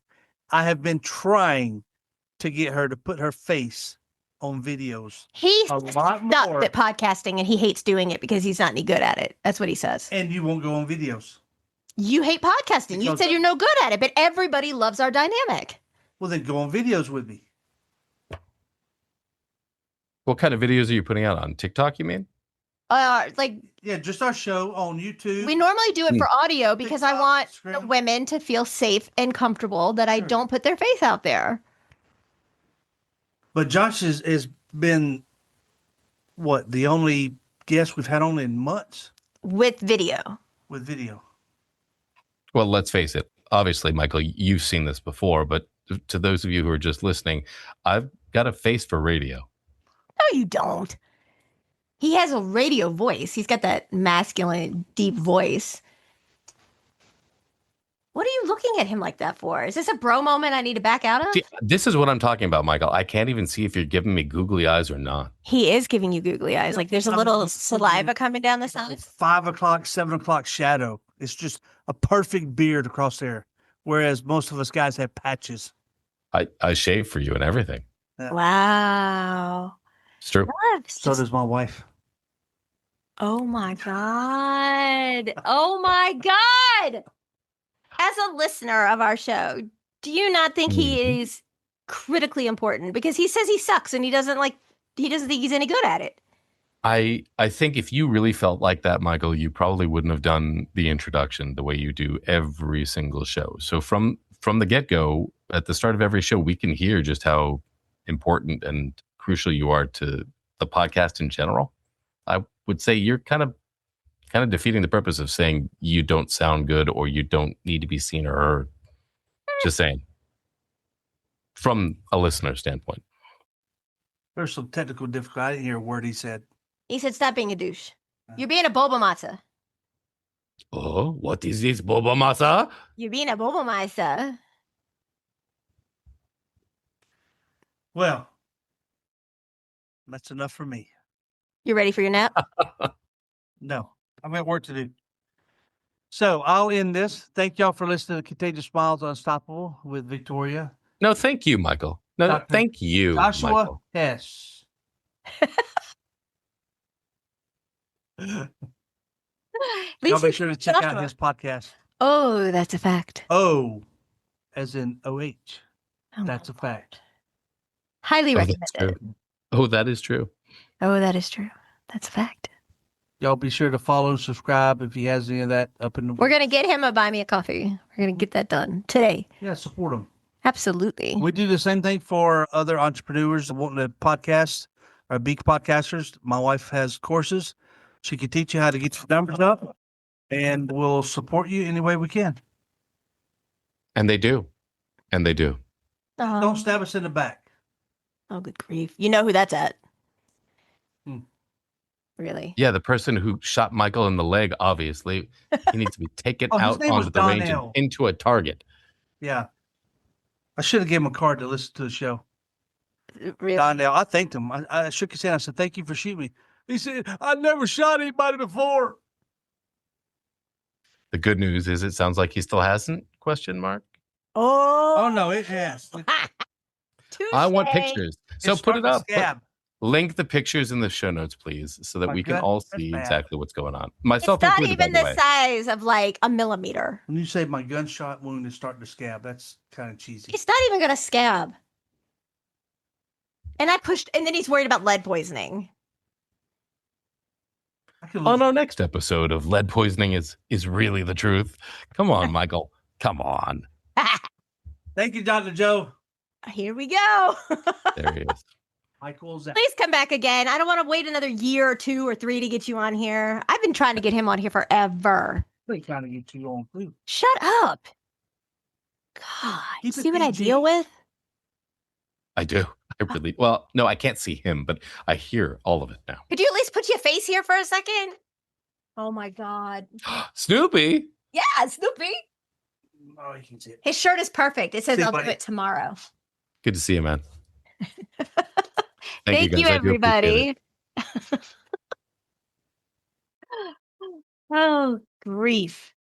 I have been trying to get her to put her face on videos. He's a lot more. stuck at podcasting and he hates doing it because he's not any good at it. That's what he says. And you won't go on videos. You hate podcasting. You Because- said you're no good at it, but everybody loves our dynamic. Well, then go on videos with me. What kind of videos are you putting out on TikTok, you mean? Yeah, just our show on YouTube. We normally do it for audio because I TikTok, want Instagram. the women to feel safe and comfortable that I Sure. don't put their face out there. But Josh has been, the only guest we've had on in months With video. with video. Well, let's face it. Obviously, Michael, you've seen this before, but to those of you who are just listening, I've got a face for radio. No, you don't. He has a radio voice. He's got that masculine, deep voice. What are you looking at him like that for? Is this a bro moment I need to back out of? See, this is what I'm talking about, Michael. I can't even see if you're giving me googly eyes or not. He is giving you googly eyes. Like there's a little saliva coming down the side. 5 o'clock, 7 o'clock shadow. It's just a perfect beard across there. Whereas most of us guys have patches. I shave for you and everything. Wow. It's true. So does my wife. Oh my God. Oh my God. As a listener of our show, do you not think he is critically important? Because he says he sucks and he doesn't think he's any good at it. I think if you really felt like that, Michael, you probably wouldn't have done the introduction the way you do every single show. So from the get-go, at the start of every show, we can hear just how important and crucial you are to the podcast in general. I would say you're kind of defeating the purpose of saying you don't sound good or you don't need to be seen or heard. Just saying. From a listener standpoint. There's some technical difficulty. I didn't hear a word he said. He said, stop being a douche. You're being a boba mata. Oh, what is this, boba masa? You're being a boba mata. Well, that's enough for me. You ready for your nap? No, I've got work to do. So I'll end this. Thank y'all for listening to Contagious Smiles Unstoppable with Victoria. No, thank you, Michael. No, Dr. thank you, Joshua Michael. Hess. At Y'all least make sure to check out Joshua. his podcast. Oh, that's a fact. Oh, as in OH. Oh, That's a fact. highly Oh, recommend that's it. true. Oh, that is true. Oh, that is true. That's a fact. Y'all be sure to follow and subscribe if he has any of that up in the. We're going to get him a buy me a coffee. We're going to get that done today. Yeah, support him. Absolutely. We do the same thing for other entrepreneurs wanting to podcast or be podcasters. My wife has courses. She can teach you how to get your numbers up, and we'll support you any way we can. And they do. And they do. Oh, Don't stab us in the back. oh, good grief. You know who that's at. Hmm. Really? Yeah, the person who shot Michael in the leg, obviously, he needs to be taken Oh, his out name was onto the range and Donnell. into a target. Yeah. I should have given him a card to listen to the show. Really? Donnell, I thanked him. I shook his hand. I said, thank you for shooting me. He said, I never shot anybody before. The good news is it sounds like he still hasn't, question mark. Oh, no, it has. I want Touche. pictures. So It's put it starting to up. scab. Link the pictures in the show notes, please, so that My we can gut, all that's see bad. exactly what's going on. It's Myself not included, even by the the way. size of like a millimeter. When you say my gunshot wound is starting to scab, that's kind of cheesy. It's not even going to scab. And then he's worried about lead poisoning. I could On our next episode of Lead Poisoning is really the truth. Come on, Michael. Come on. Thank you, Dr. Joe. Here we go. There he is. Michael's out. Please come back again. I don't want to wait another year or 2 or 3 to get you on here. I've been trying to get him on here forever. They trying to get you on too. Shut up. God, you Keep it see what I PG. deal with? I do. I really, well, no, I can't see him, but I hear all of it now. Could you at least put your face here for a second? Oh my God. Snoopy. Yeah, Snoopy. Oh, you can see it. His shirt is perfect. It says See, I'll do buddy. it tomorrow. Good to see you, man. Thank guys. you, I do appreciate it. everybody. Oh, grief.